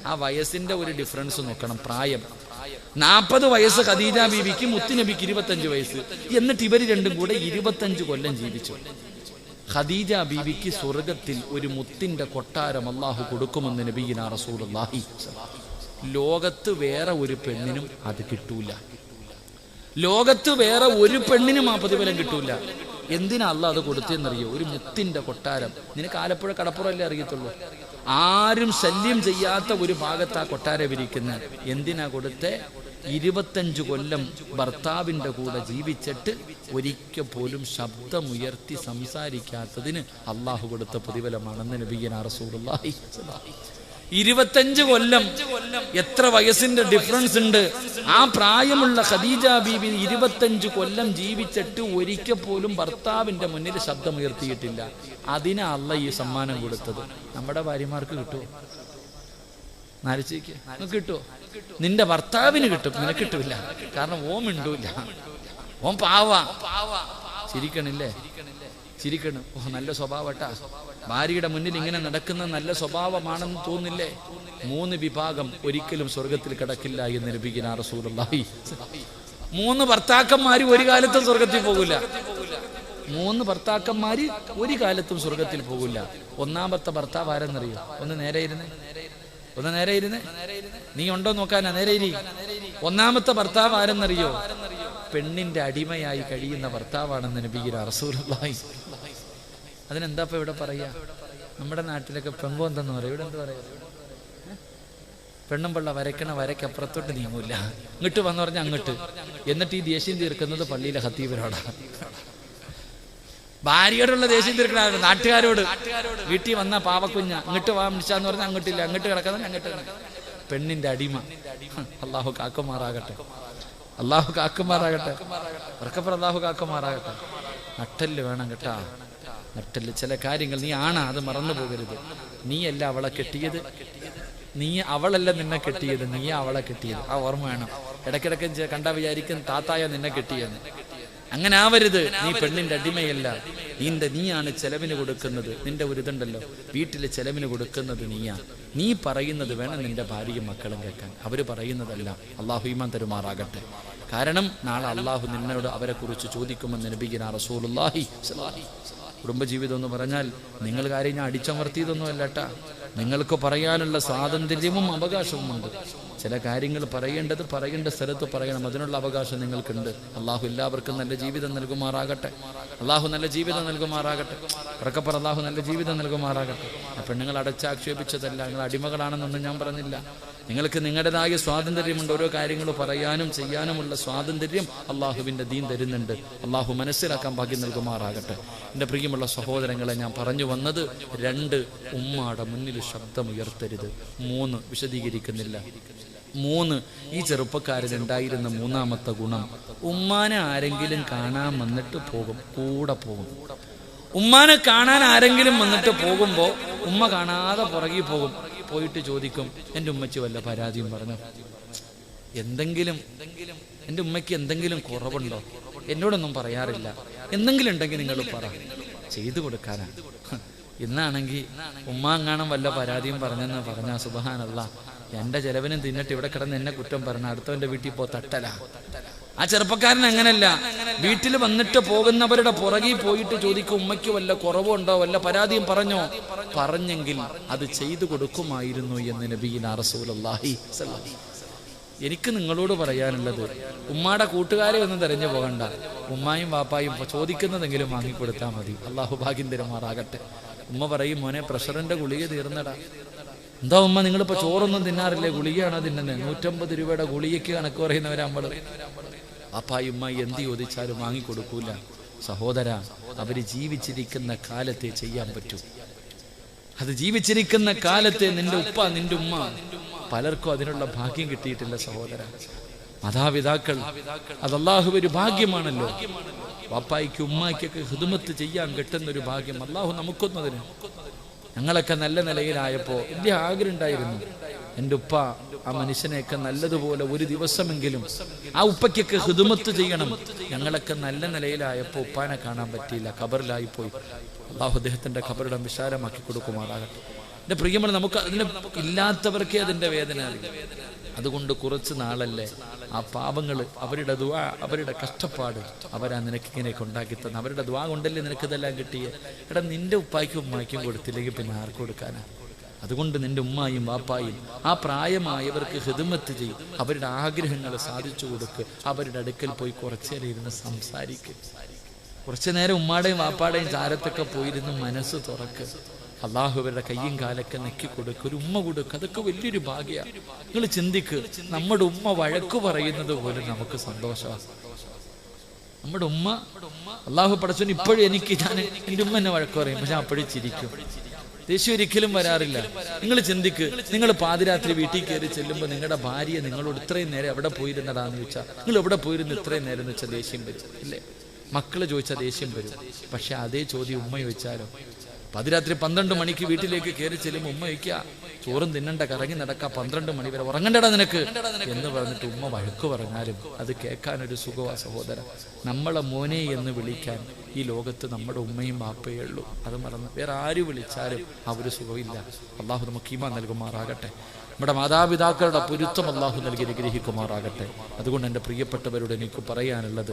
ആ വയസ്സിന്റെ ഒരു ഡിഫറൻസ് നോക്കണം, പ്രായം. 40 വയസ്സ് ഖദീജ ബീവിക്ക്, മുത്തുനബിക്ക് 25 വയസ്സ്. എന്നിട്ട് ഇവർ രണ്ടും കൂടെ 25 കൊല്ലം ജീവിച്ചു. ഖദീജ ബീവിക്ക് സ്വർഗത്തിൽ ഒരു മുത്തിന്റെ കൊട്ടാരം അല്ലാഹു കൊടുക്കുമെന്ന് നബിയുനാ റസൂലുള്ളാഹി. ലോകത്ത് വേറെ ഒരു പെണ്ണിനും അത് കിട്ടൂല. ലോകത്ത് വേറെ ഒരു പെണ്ണിനും ആ പ്രതിഫലം കിട്ടൂല. എന്തിനാ അല്ലാഹ് അത് കൊടുത്തെന്നറിയോ? ഒരു മുത്തിന്റെ കൊട്ടാരം. നിനക്ക് ആലപ്പുഴ കടപ്പുറമല്ലേ അറിയത്തുള്ളൂ. ആരും ശല്യം ചെയ്യാത്ത ഒരു ഭാഗത്ത് ആ കൊട്ടാരം ഇരിക്കുന്നത്. എന്തിനാ കൊടുത്തേ? 25 കൊല്ലം ഭർത്താവിന്റെ കൂടെ ജീവിച്ചിട്ട് ഒരിക്കൽ പോലും ശബ്ദമുയർത്തി സംസാരിക്കാത്തതിന് അള്ളാഹു കൊടുത്ത പ്രതിഫലമാണെന്ന് നബിയുനാ റസൂലുള്ളാഹി. 25 കൊല്ലം, എത്ര വയസ്സിന്റെ ഡിഫറൻസ് ഉണ്ട്. ആ പ്രായമുള്ള ഖദീജ ബീബി 25 കൊല്ലം ജീവിച്ചിട്ട് ഒരിക്കൽ പോലും ഭർത്താവിന്റെ മുന്നിൽ ശബ്ദമുയർത്തിയിട്ടില്ല. അതിനാ അള്ളാഹ് ഈ സമ്മാനം കൊടുത്തത്. നമ്മുടെ ഭാര്യമാർക്ക് കിട്ടുമോ? നാരിച്ചേക്ക് നിനക്ക് കിട്ടുമോ? നിന്റെ ഭർത്താവിന് കിട്ടും, നിനക്ക് കിട്ടൂല. കാരണം ഓൻ മിണ്ടൂല, ഓൻ പാവാ. ചിരിക്കണില്ലേ? ചിരിക്കണം. ഓ, നല്ല സ്വഭാവട്ടാ. ഭാര്യയുടെ മുന്നിൽ ഇങ്ങനെ നടക്കുന്ന നല്ല സ്വഭാവമാണെന്ന് തോന്നില്ലേ? 3 വിഭാഗം ഒരിക്കലും സ്വർഗത്തിൽ കിടക്കില്ല എന്ന് നബിയുനാ റസൂലുള്ളാഹി. 3 ഭർത്താക്കന്മാര് ഒരു കാലത്തും സ്വർഗത്തിൽ പോകില്ല. 3 ഭർത്താക്കന്മാര് ഒരു കാലത്തും സ്വർഗത്തിൽ പോകില്ല. ഒന്നാമത്തെ ഭർത്താവ് ആരെന്നറിയോ? ഒന്ന് നേരെ ഇരുന്ന് നീ ഉണ്ടോ നോക്കാനാ. നേരെ ഇരി. ഒന്നാമത്തെ ഭർത്താവ് ആരെന്നറിയോ? പെണ്ണിന്റെ അടിമയായി കഴിയുന്ന ഭർത്താവാണെന്ന് നബിയുനാ റസൂലുള്ളാഹി. അതിനെന്താ ഇപ്പൊ ഇവിടെ പറയാ? നമ്മുടെ നാട്ടിലൊക്കെ പെങ്കോ എന്തെന്ന് പറയും. ഇവിടെ എന്താ പറയാ? പെണ്ണും പിള്ള വരയ്ക്കണ വരയ്ക്കപ്പുറത്തോട്ട് നീങ്ങൂല. ഇങ്ങോട്ട് വന്നു പറഞ്ഞാൽ അങ്ങോട്ട്. എന്നിട്ട് ഈ ദേഷ്യം തീർക്കുന്നത് പള്ളിയിലെ ഖത്തീബിനോടാ. ഭാര്യയോടുള്ള ദേഷ്യം തീർക്കണ നാട്ടുകാരോട്. വീട്ടിൽ വന്ന പാവക്കുഞ്ഞ ഇങ്ങോട്ട് വാ മിനിച്ചാന്ന് പറഞ്ഞാൽ അങ്ങോട്ടില്ല, അങ്ങോട്ട് കിടക്കുന്ന അങ്ങോട്ട്. പെണ്ണിന്റെ അടിമ. അള്ളാഹു കാക്കുമാറാകട്ടെ, അള്ളാഹു കാക്കുമാറാകട്ടെ, ഉറക്കപ്പുറം അള്ളാഹു കാക്കുമാറാകട്ടെ. നട്ടല് വേണം കേട്ടാ. നട്ടല് ചില കാര്യങ്ങൾ നീ ആണാ, അത് മറന്നു പോകരുത്. നീയല്ല അവളെ കെട്ടിയത്, അവളല്ല നിന്നെ കെട്ടിയത്, നീ അവളെ കെട്ടിയത്. ആ ഓർമ്മ വേണം. ഇടയ്ക്കിടയ്ക്ക് കണ്ടാ വിചാരിക്കും താത്തായ നിന്നെ കെട്ടിയെന്ന്. അങ്ങനെ ആവരുത്. നീ പെണ്ണിന്റെ അടിമയല്ല. നീയാണ് ചെലവിന് കൊടുക്കുന്നത്. നിന്റെ ഒരു ഇതുണ്ടല്ലോ, വീട്ടില് ചെലവിന് കൊടുക്കുന്നത് നീയാ. നീ പറയുന്നത് വേണം നിന്റെ ഭാര്യയും മക്കളും കേൾക്കാൻ, അവര് പറയുന്നതല്ല. അള്ളാഹു ഈമാൻ തരുമാറാകട്ടെ. കാരണം നാളെ അള്ളാഹു നിന്നോട് അവരെ കുറിച്ച് ചോദിക്കുമെന്ന് നബിയുനാ റസൂലുള്ളാഹി. കുടുംബജീവിതം എന്ന് പറഞ്ഞാൽ നിങ്ങൾ കാര്യം ഞാൻ അടിച്ചമർത്തിയതൊന്നും അല്ലട്ടാ. നിങ്ങൾക്ക് പറയാനുള്ള സ്വാതന്ത്ര്യവും അവകാശവുമുണ്ട്. ചില കാര്യങ്ങൾ പറയേണ്ട സ്ഥലത്ത് പറയണം. അതിനുള്ള അവകാശം നിങ്ങൾക്കുണ്ട്. അള്ളാഹു എല്ലാവർക്കും നല്ല ജീവിതം നൽകുമാറാകട്ടെ. അള്ളാഹു നല്ല ജീവിതം നൽകുമാറാകട്ടെ. ഉറക്കപ്പറ അള്ളാഹു നല്ല ജീവിതം നൽകുമാറാകട്ടെ. പെണ്ണുങ്ങൾ അടച്ചാക്ഷേപിച്ചതല്ല, നിങ്ങൾ അടിമകളാണെന്നൊന്നും ഞാൻ പറഞ്ഞില്ല. നിങ്ങൾക്ക് നിങ്ങളുടേതായ സ്വാതന്ത്ര്യമുണ്ട്. ഓരോ കാര്യങ്ങൾ പറയാനും ചെയ്യാനുമുള്ള സ്വാതന്ത്ര്യം അള്ളാഹുവിൻ്റെ ദീൻ തരുന്നുണ്ട്. അള്ളാഹു മനസ്സിലാക്കാൻ ഭാഗ്യം നൽകുമാറാകട്ടെ. എൻ്റെ പ്രിയമുള്ള സഹോദരങ്ങളെ, ഞാൻ പറഞ്ഞു വന്നത് 2, ഉമ്മാടെ മുന്നിൽ ശബ്ദമുയർത്തരുത്. 3, വിശദീകരിക്കുന്നില്ല. 3, ഈ ചെറുപ്പക്കാരനുണ്ടായിരുന്ന 3ാമത്തെ ഗുണം, ഉമ്മാനെ ആരെങ്കിലും കാണാൻ വന്നിട്ട് പോകും, കൂടെ പോകും. ഉമ്മാനെ കാണാൻ ആരെങ്കിലും വന്നിട്ട് പോകുമ്പോൾ ഉമ്മ കാണാതെ പുറകിൽ പോകും. പോയിട്ട് ചോദിക്കും, എൻ്റെ ഉമ്മച്ചി വല്ല പരാതിയും പറഞ്ഞു, എന്തെങ്കിലും എൻ്റെ ഉമ്മയ്ക്ക് എന്തെങ്കിലും കുറവുണ്ടോ? എന്നോടൊന്നും പറയാറില്ല, എന്തെങ്കിലും ഉണ്ടെങ്കിൽ നിങ്ങൾ പറ, ചെയ്തു കൊടുക്കാനാ. ഇന്നാണെങ്കിൽ ഉമ്മ കാണാൻ വല്ല പരാതിയും പറഞ്ഞെന്ന് പറഞ്ഞാ സുബ്ഹാനല്ലാഹ്, എൻ്റെ ചെലവിനും തിന്നിട്ട് ഇവിടെ കിടന്ന് എന്നെ കുറ്റം പറഞ്ഞ അടുത്തവൻ്റെ വീട്ടിൽ പോ തട്ടല. ആ ചെറുപ്പക്കാരൻ അങ്ങനല്ല. വീട്ടിൽ വന്നിട്ട് പോകുന്നവരുടെ പുറകിൽ പോയിട്ട് ചോദിക്കും, ഉമ്മയ്ക്ക് വല്ല കുറവുണ്ടോ, വല്ല പരാതിയും പറഞ്ഞോ? പറഞ്ഞെങ്കിൽ അത് ചെയ്തു കൊടുക്കുമായിരുന്നു എന്ന് നബിയുനാ റസൂലുള്ളാഹി സ്വല്ലല്ലാഹു അലൈഹി വസല്ലം. എനിക്ക് നിങ്ങളോട് പറയാനുള്ളത്, ഉമ്മാടെ കൂട്ടുകാരെ ഒന്നും തെരഞ്ഞു പോകണ്ട. ഉമ്മായും വാപ്പായും ചോദിക്കുന്നതെങ്കിലും വാങ്ങിക്കൊടുത്താൽ മതി. അള്ളാഹു ഭാഗ്യം തരുമാറാകട്ടെ. ഉമ്മ പറയും, മോനെ പ്രഷറിന്റെ ഗുളിക തീർന്നടാ. എന്താ ഉമ്മ, നിങ്ങളിപ്പോ ചോറൊന്നും തിന്നാറില്ലേ, ഗുളികയാണോ തിന്നുന്നത്? 150 രൂപയുടെ ഗുളികയ്ക്ക് കണക്ക് പറയുന്നവരാ നമ്മള്. വാപ്പായും ഉമ്മായി എന്ത് ചോദിച്ചാലും വാങ്ങിക്കൊടുക്കൂല. സഹോദര, അവര് ജീവിച്ചിരിക്കുന്ന കാലത്തെ ചെയ്യാൻ പറ്റൂ. അത് ജീവിച്ചിരിക്കുന്ന കാലത്തെ നിന്റെ ഉപ്പ നിന്റെ ഉമ്മ, പലർക്കും അതിനുള്ള ഭാഗ്യം കിട്ടിയിട്ടില്ല സഹോദര. മാതാപിതാക്കൾ അത് അല്ലാഹു ഒരു ഭാഗ്യമാണല്ലോ. വാപ്പായിക്കും ഉമ്മായിക്കൊക്കെ ഖിദ്മത്ത് ചെയ്യാൻ കിട്ടുന്നൊരു ഭാഗ്യം അല്ലാഹു നമുക്കൊന്നതിന്. ഞങ്ങളൊക്കെ നല്ല നിലയിലായപ്പോൾ വലിയ ആഗ്രഹം ഉണ്ടായിരുന്നു, എൻ്റെ ഉപ്പ ആ മനുഷ്യനെയൊക്കെ നല്ലതുപോലെ ഒരു ദിവസമെങ്കിലും ആ ഉപ്പയ്ക്കൊക്കെ ഖിദ്മത്ത് ചെയ്യണം. ഞങ്ങളൊക്കെ നല്ല നിലയിലായപ്പോൾ ഉപ്പാനെ കാണാൻ പറ്റിയില്ല, ഖബറിലായിപ്പോയി. അല്ലാഹു അദ്ദേഹത്തിൻ്റെ ഖബറിടം വിശാലമാക്കി കൊടുക്കുമാറാകട്ടെ. എൻ്റെ പ്രിയമുള്ള, നമുക്ക് അതിന് ഇല്ലാത്തവർക്കേ അതിൻ്റെ വേദന അറിയാം. അതുകൊണ്ട് കുറച്ച് നാളല്ലേ ആ പാപങ്ങൾ, അവരുടെ ദുആ, അവരുടെ കഷ്ടപ്പാട്, അവരാ നിനക്ക് ഇങ്ങനെയൊക്കെ ഉണ്ടാക്കി തന്നെ. അവരുടെ ദുആ കൊണ്ടല്ലേ നിനക്ക് ഇതെല്ലാം കിട്ടിയേ. എടാ, നിന്റെ ഉപ്പായ്ക്കും ഉമ്മായ്ക്കും കൊടുത്തില്ലെങ്കിൽ പിന്നെ ആർക്ക് കൊടുക്കാനാ? അതുകൊണ്ട് നിന്റെ ഉമ്മായും വാപ്പായും ആ പ്രായമായവർക്ക് ഖിദ്മത്ത് ചെയ്യും. അവരുടെ ആഗ്രഹങ്ങൾ സാധിച്ചു കൊടുക്ക്. അവരുടെ അടുക്കൽ പോയി കുറച്ചേരം ഇരുന്ന് സംസാരിക്കും. കുറച്ചു നേരം ഉമ്മാടെയും വാപ്പാടെയും ചാരത്തൊക്കെ പോയിരുന്ന് മനസ്സ് തുറക്ക്. അള്ളാഹു അവരുടെ കയ്യും കാലൊക്കെ നെക്കി കൊടുക്കുക, ഒരു ഉമ്മ കൊടുക്കുക. അതൊക്കെ വലിയൊരു ഭാഗ്യമാണ്. നിങ്ങൾ ചിന്തിക്ക്, നമ്മുടെ ഉമ്മ വഴക്ക് പറയുന്നത് പോലും നമുക്ക് സന്തോഷമാണ്. നമ്മുടെ ഉമ്മ, അള്ളാഹു പടച്ചോൻ ഇപ്പോഴും ഞാൻ എൻ്റെ ഉമ്മ എന്നെ വഴക്ക് പറയും, പക്ഷെ അപ്പോഴും ചിരിക്കും. ദേഷ്യം ഒരിക്കലും വരാറില്ല. നിങ്ങൾ ചിന്തിക്ക്, നിങ്ങൾ പാതിരാത്രി വീട്ടിൽ കയറി ചെല്ലുമ്പോൾ നിങ്ങളുടെ ഭാര്യ നിങ്ങളോട് ഇത്രയും നേരം എവിടെ പോയിരുന്നടാന്ന് ചോദിച്ചാൽ, നിങ്ങൾ എവിടെ പോയിരുന്നു ഇത്രയും നേരം എന്ന് വെച്ചാൽ ദേഷ്യം വരും, ഇല്ലേ? മക്കള് ചോദിച്ചാൽ ദേഷ്യം വരും. പക്ഷെ അതേ ചോദ്യം ഉമ്മ ചോദിച്ചാലോ? പാതിരാത്രി 12 മണിക്ക് വീട്ടിലേക്ക് കയറി ചെല്ലുമ്പോൾ ഉമ്മ ചോദിക്കുക, ചോറും തിന്നണ്ട, കറങ്ങി നടക്കുക, 12 മണി വരെ ഉറങ്ങണ്ടടാ നിനക്ക് എന്ന് പറഞ്ഞിട്ട് ഉമ്മ വഴക്ക് പറഞ്ഞാലും അത് കേൾക്കാനൊരു സുഖവാ സഹോദര. നമ്മളെ മോനെ എന്ന് വിളിക്കാൻ ഈ ലോകത്ത് നമ്മുടെ ഉമ്മയും ബാപ്പയേ ഉള്ളൂ. അത് മറന്ന് വേറെ ആര് വിളിച്ചാലും ആ ഒരു സുഖമില്ല. അള്ളാഹു നമുക്ക് ഈമാൻ നൽകുമാറാകട്ടെ. നമ്മുടെ മാതാപിതാക്കളുടെ പൊരുത്തം അള്ളാഹു നൽകി അനുഗ്രഹിക്കുമാറാകട്ടെ. അതുകൊണ്ട് എൻ്റെ പ്രിയപ്പെട്ടവരോട് എനിക്ക് പറയാനുള്ളത്,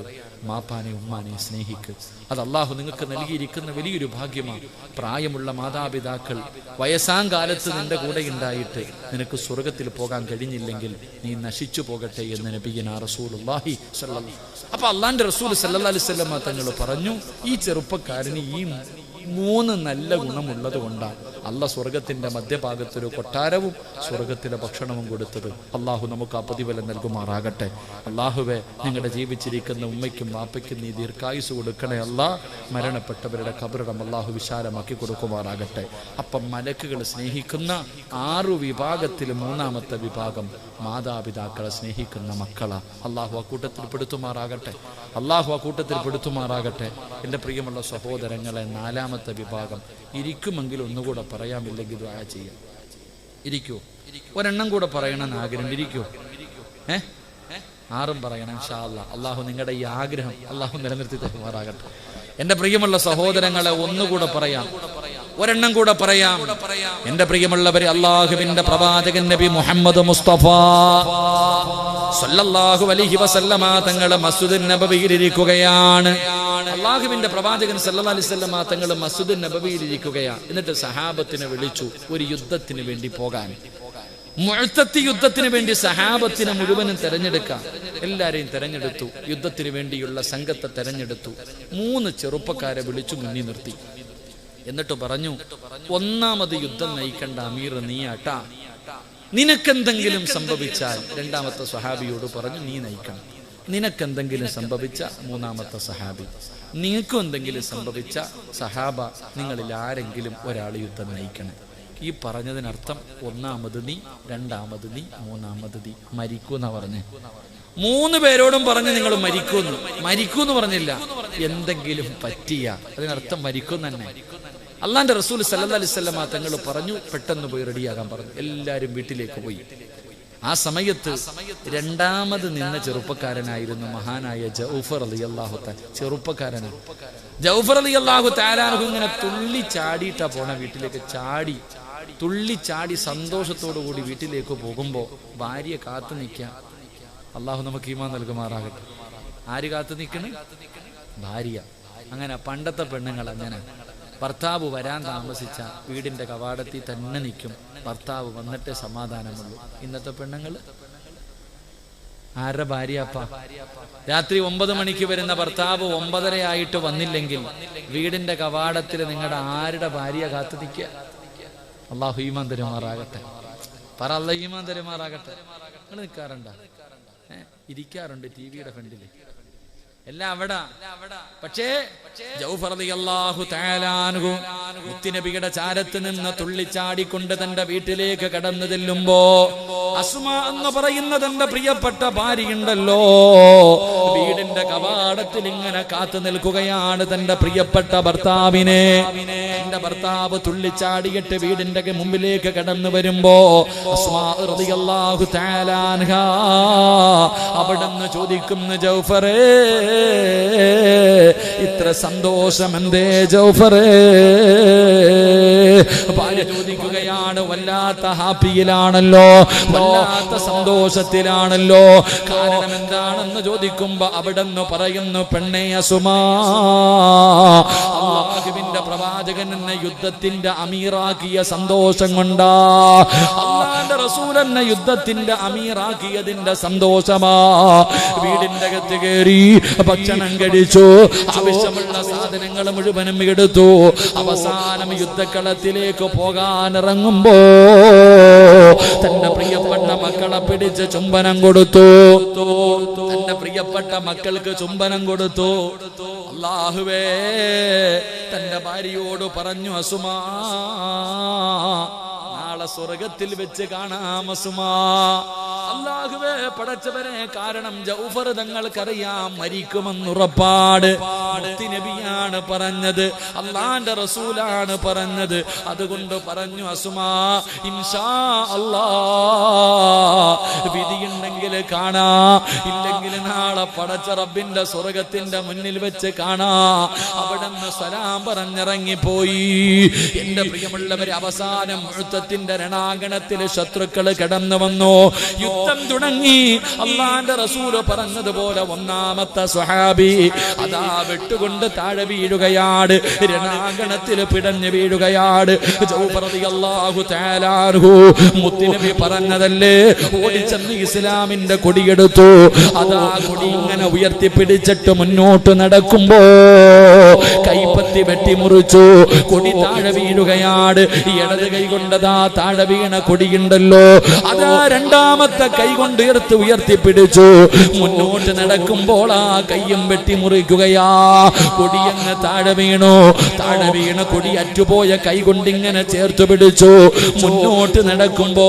മാപ്പാനെ ഉമ്മാനെ സ്നേഹിക്ക്. അത് അള്ളാഹു നിങ്ങൾക്ക് നൽകിയിരിക്കുന്ന വലിയൊരു ഭാഗ്യമാണ്. പ്രായമുള്ള മാതാപിതാക്കൾ വയസ്സാം കാലത്ത് നിന്റെ കൂടെ ഉണ്ടായിട്ട് നിനക്ക് സ്വർഗത്തിൽ പോകാൻ കഴിഞ്ഞില്ലെങ്കിൽ നീ നശിച്ചു പോകട്ടെ എന്ന് നബിയുനാ റസൂലുള്ളാഹി സ്വല്ലല്ലാഹു അലൈഹി വസല്ലം. അപ്പൊ അള്ളാന്റെ റസൂൽ സല്ലല്ലാഹു അലൈഹി വസല്ലം തങ്ങൾ പറഞ്ഞു, ഈ ചെറുപ്പക്കാരന് ഈ 3 നല്ല ഗുണമുള്ളത് കൊണ്ടാണ് അല്ല സ്വർഗത്തിന്റെ മധ്യഭാഗത്തൊരു കൊട്ടാരവും സ്വർഗത്തിലെ ഭക്ഷണവും കൊടുത്തത്. അള്ളാഹു നമുക്ക് ആ പ്രതിഫലം നൽകുമാറാകട്ടെ. അള്ളാഹുവെ, ഞങ്ങളുടെ ജീവിച്ചിരിക്കുന്ന ഉമ്മയ്ക്കും വാപ്പയ്ക്കും നീ ദീർഘായുസ് കൊടുക്കണേ. മരണപ്പെട്ടവരുടെ ഖബറിടം അള്ളാഹു വിശാലമാക്കി കൊടുക്കുമാറാകട്ടെ. അപ്പം മലക്കുകൾ സ്നേഹിക്കുന്ന 6 വിഭാഗത്തിൽ 3ാമത്തെ വിഭാഗം മാതാപിതാക്കളെ സ്നേഹിക്കുന്ന മക്കളാ. അള്ളാഹു ആ കൂട്ടത്തിൽ പെടുത്തുമാറാകട്ടെ. എൻ്റെ പ്രിയമുള്ള സഹോദരങ്ങളെ, 4ാമത്തെ വിഭാഗം ഇരിക്കുമെങ്കിൽ ഒന്നുകൂടെ പറയാമില്ലെങ്കിൽ ദുആ ചെയ്യാം. ഇരിക്കൂ, ഒരെണ്ണം കൂടെ പറയണമെന്ന് ആഗ്രഹം. ഇരിക്കൂ, 6ഉം പറയണം ഇൻഷാ അല്ലാഹ്. അള്ളാഹു നിങ്ങളുടെ ഈ ആഗ്രഹം അള്ളാഹു നിലനിർത്തി തരുമാറാകട്ടെ. എൻ്റെ പ്രിയമുള്ള സഹോദരങ്ങളെ, ഒന്നുകൂടെ പറയാം, ഒരെണ്ണം കൂടെ പറയാം. എൻ്റെ പ്രിയമുള്ളവരെ, അള്ളാഹുവിന്റെ പ്രവാചകൻ നബി മുഹമ്മദ് മുസ്തഫ സല്ലല്ലാഹു അലൈഹി വസല്ലമ തങ്ങൾ മസ്ജിദുൻ നബവിയിൽ ഇരിക്കുകയാണ്. അള്ളാഹുവിന്റെ പ്രവാചകൻ സല്ലല്ലാഹു അലൈഹി വസല്ലമ തങ്ങൾ മസ്ജിദുൻ നബവിയിൽ ഇരിക്കുകയാണ്. എന്നിട്ട് സഹാബത്തിനെ വിളിച്ചു ഒരു യുദ്ധത്തിന് വേണ്ടി പോകാൻ. മുഅ്തത്തി യുദ്ധത്തിന് വേണ്ടി സഹാബത്തിനെ മുഴുവനും തെരഞ്ഞെടുക്കാം. എല്ലാരെയും തെരഞ്ഞെടുത്തു. യുദ്ധത്തിന് വേണ്ടിയുള്ള സംഘത്തെ തെരഞ്ഞെടുത്തു. 3 ചെറുപ്പക്കാരെ വിളിച്ചു മുന്നിൽ നിർത്തി. എന്നിട്ട് പറഞ്ഞു, 1ാമത് യുദ്ധം നയിക്കേണ്ട അമീർ നീയാട്ടാ. നിനക്കെന്തെങ്കിലും സംഭവിച്ചാൽ 2ാമത്തെ സഹാബിയോട് പറഞ്ഞു നീ നയിക്കണം. നിനക്കെന്തെങ്കിലും സംഭവിച്ച 3ാമത്തെ സഹാബി, നിനക്കും എന്തെങ്കിലും സംഭവിച്ച സഹാബ, നിങ്ങളിൽ ആരെങ്കിലും ഒരാൾ യുദ്ധം നയിക്കണം. ഈ പറഞ്ഞതിനർത്ഥം 1ാമത് നീ, 2ാമത് നീ, 3ാമത് നീ. മരിക്കൂന്നാ പറഞ്ഞേ. 3 പേരോടും പറഞ്ഞു നിങ്ങൾ മരിക്കൂന്ന് പറഞ്ഞില്ല. എന്തെങ്കിലും പറ്റിയ അതിനർത്ഥം മരിക്കും തന്നെ. അള്ളാന്റെ റസൂൽ സല്ലല്ലാഹു അലൈഹി വസല്ലമ തങ്ങൾ പറഞ്ഞു പെട്ടെന്ന് പോയി റെഡിയാകാൻ പറഞ്ഞു. എല്ലാവരും വീട്ടിലേക്ക് പോയി. ആ സമയത്ത് 2ാമത് നിന്ന ചെറുപ്പക്കാരനായിരുന്നു മഹാനായ ജൗഫർ റളിയല്ലാഹു തആല. ചെറുപ്പക്കാരനാണ് ജൗഫർ റളിയല്ലാഹു തആല. ഇങ്ങനെ തുള്ളി ചാടിയിട്ടാ പോണ വീട്ടിലേക്ക്. തുള്ളി ചാടി സന്തോഷത്തോടു കൂടി വീട്ടിലേക്ക് പോകുമ്പോ ഭാര്യ കാത്തു നിൽക്കുക. അള്ളാഹു നമുക്ക് ഈമാൻ നൽകുമാറാകട്ടെ. ആര് കാത്തു നിൽക്കണ്? ഭാര്യ. അങ്ങനെ പണ്ടത്തെ പെണ്ണുങ്ങൾ അങ്ങനെ ഭർത്താവ് വരാൻ താമസിച്ച വീടിന്റെ കവാടത്തിൽ തന്നെ നിൽക്കും. ഭർത്താവ് വന്നിട്ടേ സമാധാനമുള്ളൂ. ഇന്നത്തെ പെണ്ണുങ്ങൾ ആരുടെ ഭാര്യയപ്പ? രാത്രി 9 മണിക്ക് വരുന്ന ഭർത്താവ് 9:30 ആയിട്ട് വന്നില്ലെങ്കിൽ വീടിന്റെ കവാടത്തിൽ നിങ്ങളുടെ ആരുടെ ഭാര്യ കാത്തു നിൽക്കുക? അള്ളാഹു ഈമാൻ തരുമാറാകട്ടെ. പറ, അല്ലാഹു ഈമാൻ തരുമാറാകട്ടെ. നിങ്ങൾ നിൽക്കാറുണ്ടോ? ഇരിക്കാറുണ്ട് ടിവിയുടെ ഫ്രണ്ടിൽ എല്ലാം അവിടെ. പക്ഷേ ജൗഫർ റളിയല്ലാഹു തആല അൻഹു മുത്തുനബിയുടെ ചാരത്ത് നിന്ന് തുള്ളിച്ചാടിക്കൊണ്ട് തന്റെ വീട്ടിലേക്ക് കടന്നു ചെല്ലുമ്പോ അസ്മാ എന്ന് പറയുന്ന തന്റെ പ്രിയപ്പെട്ട ഭാര്യയുണ്ടല്ലോ, വീടിന്റെ കവാടത്തിൽ ഇങ്ങനെ കാത്തു നിൽക്കുകയാണ് തന്റെ പ്രിയപ്പെട്ട ഭർത്താവിനെ. തന്റെ ഭർത്താവ് തുള്ളിച്ചാടിയിട്ട് വീടിന്റെ മുമ്പിലേക്ക് കടന്നു വരുമ്പോ അസ്മാ റളിയല്ലാഹു തആല അൻഹാ അവിടുന്ന് ചോദിക്കുന്നു, ജൗഫറേ, ഇത്ര സന്തോഷം എന്തേ ജൗഫറേ? ഭാര്യ ചോദിക്കുകയാണ്, വല്ലാത്ത ഹാപ്പിയിലാണല്ലോ, വല്ലാത്ത സന്തോഷത്തിലാണല്ലോ. കാരണം എന്താണെന്ന് ചോദിക്കുമ്പോ അവിടെന്ന് പറയുന്നു, പെണ്ണേ അസുമാ, അല്ലാഹുവിന്റെ പ്രവാചകൻ എന്നെ യുദ്ധത്തിന്റെ അമീറാക്കിയ സന്തോഷം കൊണ്ടാ, അല്ലാഹുവിന്റെ റസൂൽ എന്നെ യുദ്ധത്തിന്റെ അമീറാക്കിയതിന്റെ സന്തോഷമാ. വീടിന്റെ അകത്ത് കയറി ഭക്ഷണം കഴിച്ചു, ആവശ്യമുള്ള സാധനങ്ങൾ മുഴുവനും എടുത്തു. അവസാനം യുദ്ധക്കളത്തിലേക്ക് പോകാൻ ഇറങ്ങുമ്പോ തന്റെ പ്രിയപ്പെട്ട മക്കളെ പിടിച്ച് ചുംബനം കൊടുത്തു. തന്റെ പ്രിയപ്പെട്ട മക്കൾക്ക് ചുംബനം കൊടുത്തു. അല്ലാഹുവേ, തന്റെ ഭാര്യയോട് പറഞ്ഞു, അസുമാ, നാളെ സ്വർഗത്തിൽ വെച്ച് കാണാം അസുമാ. അല്ലാഹുവേ, പടച്ചവനെ, കാരണം ജൗഫർ തങ്ങൾക്കറിയാം മരിക്കുമെന്നുറപ്പാട്. നബിയാണ് പറഞ്ഞത്, അള്ളാന്റെ റസൂലാണ് പറഞ്ഞത്. അതുകൊണ്ട് പറഞ്ഞു, അസുമാ, ഇൻഷാ അല്ലാഹ് വിധിയുണ്ടെങ്കിൽ കാണാ, ഇല്ലെങ്കിൽ നാളെ പടച്ച റബ്ബിന്റെ സ്വർഗത്തിന്റെ മുന്നിൽ വെച്ച് കാണാ. അവിടുന്ന് സലാം പറഞ്ഞിറങ്ങിപ്പോയി. എന്റെ പ്രിയമുള്ളവരെ, അവസാനം മുഅ്തത്തിന്റെ യുദ്ധത്തിന്റെ രണാങ്കണത്തിൽ ശത്രുക്കൾ കടന്നു വന്നു. യുദ്ധം തുടങ്ങി. അള്ളാന്റെ റസൂല് പറഞ്ഞതുപോലെ ഒന്നാമത്തെ സ്വഹാബി അതാ വെട്ടുകൊണ്ട് താഴെ വീഴുകയാണ്. രണാങ്കണത്തിൽ പിടഞ്ഞു വീഴുകയാണ്. ജൗഫർ റളിയല്ലാഹു തആല അൻഹു മുത്തുനബി പറഞ്ഞതല്ലേ, ഓടിച്ചെന്ന് ഇസ്ലാമിന്റെ കൊടിയെടുത്തു. അതാ കൊടി ഇങ്ങനെ ഉയർത്തിപ്പിടിച്ചിട്ട് മുന്നോട്ട് നടക്കുമ്പോ കൈപ്പത്തി വെട്ടിമുറിച്ചു. കൊടി താഴെ വീഴുകയാണ്. ഇടത് കൈ കൊണ്ടതാ താഴെ വീണ കൊടിയുണ്ടല്ലോ, അതാ രണ്ടാമത്തെ കൈ കൊണ്ട് ഉയർത്തിപ്പിടിച്ചു. മുന്നോട്ട് നടക്കുമ്പോൾ ആ കയ്യും വെട്ടിമുറിക്കുകയാ. കൊടിയങ്ങ് താഴെ വീണു. താഴെ വീണ കൊടി അറ്റുപോയ കൈ കൊണ്ട് ഇങ്ങനെ ചേർത്ത് പിടിച്ചു. മുന്നോട്ട് നടക്കുമ്പോ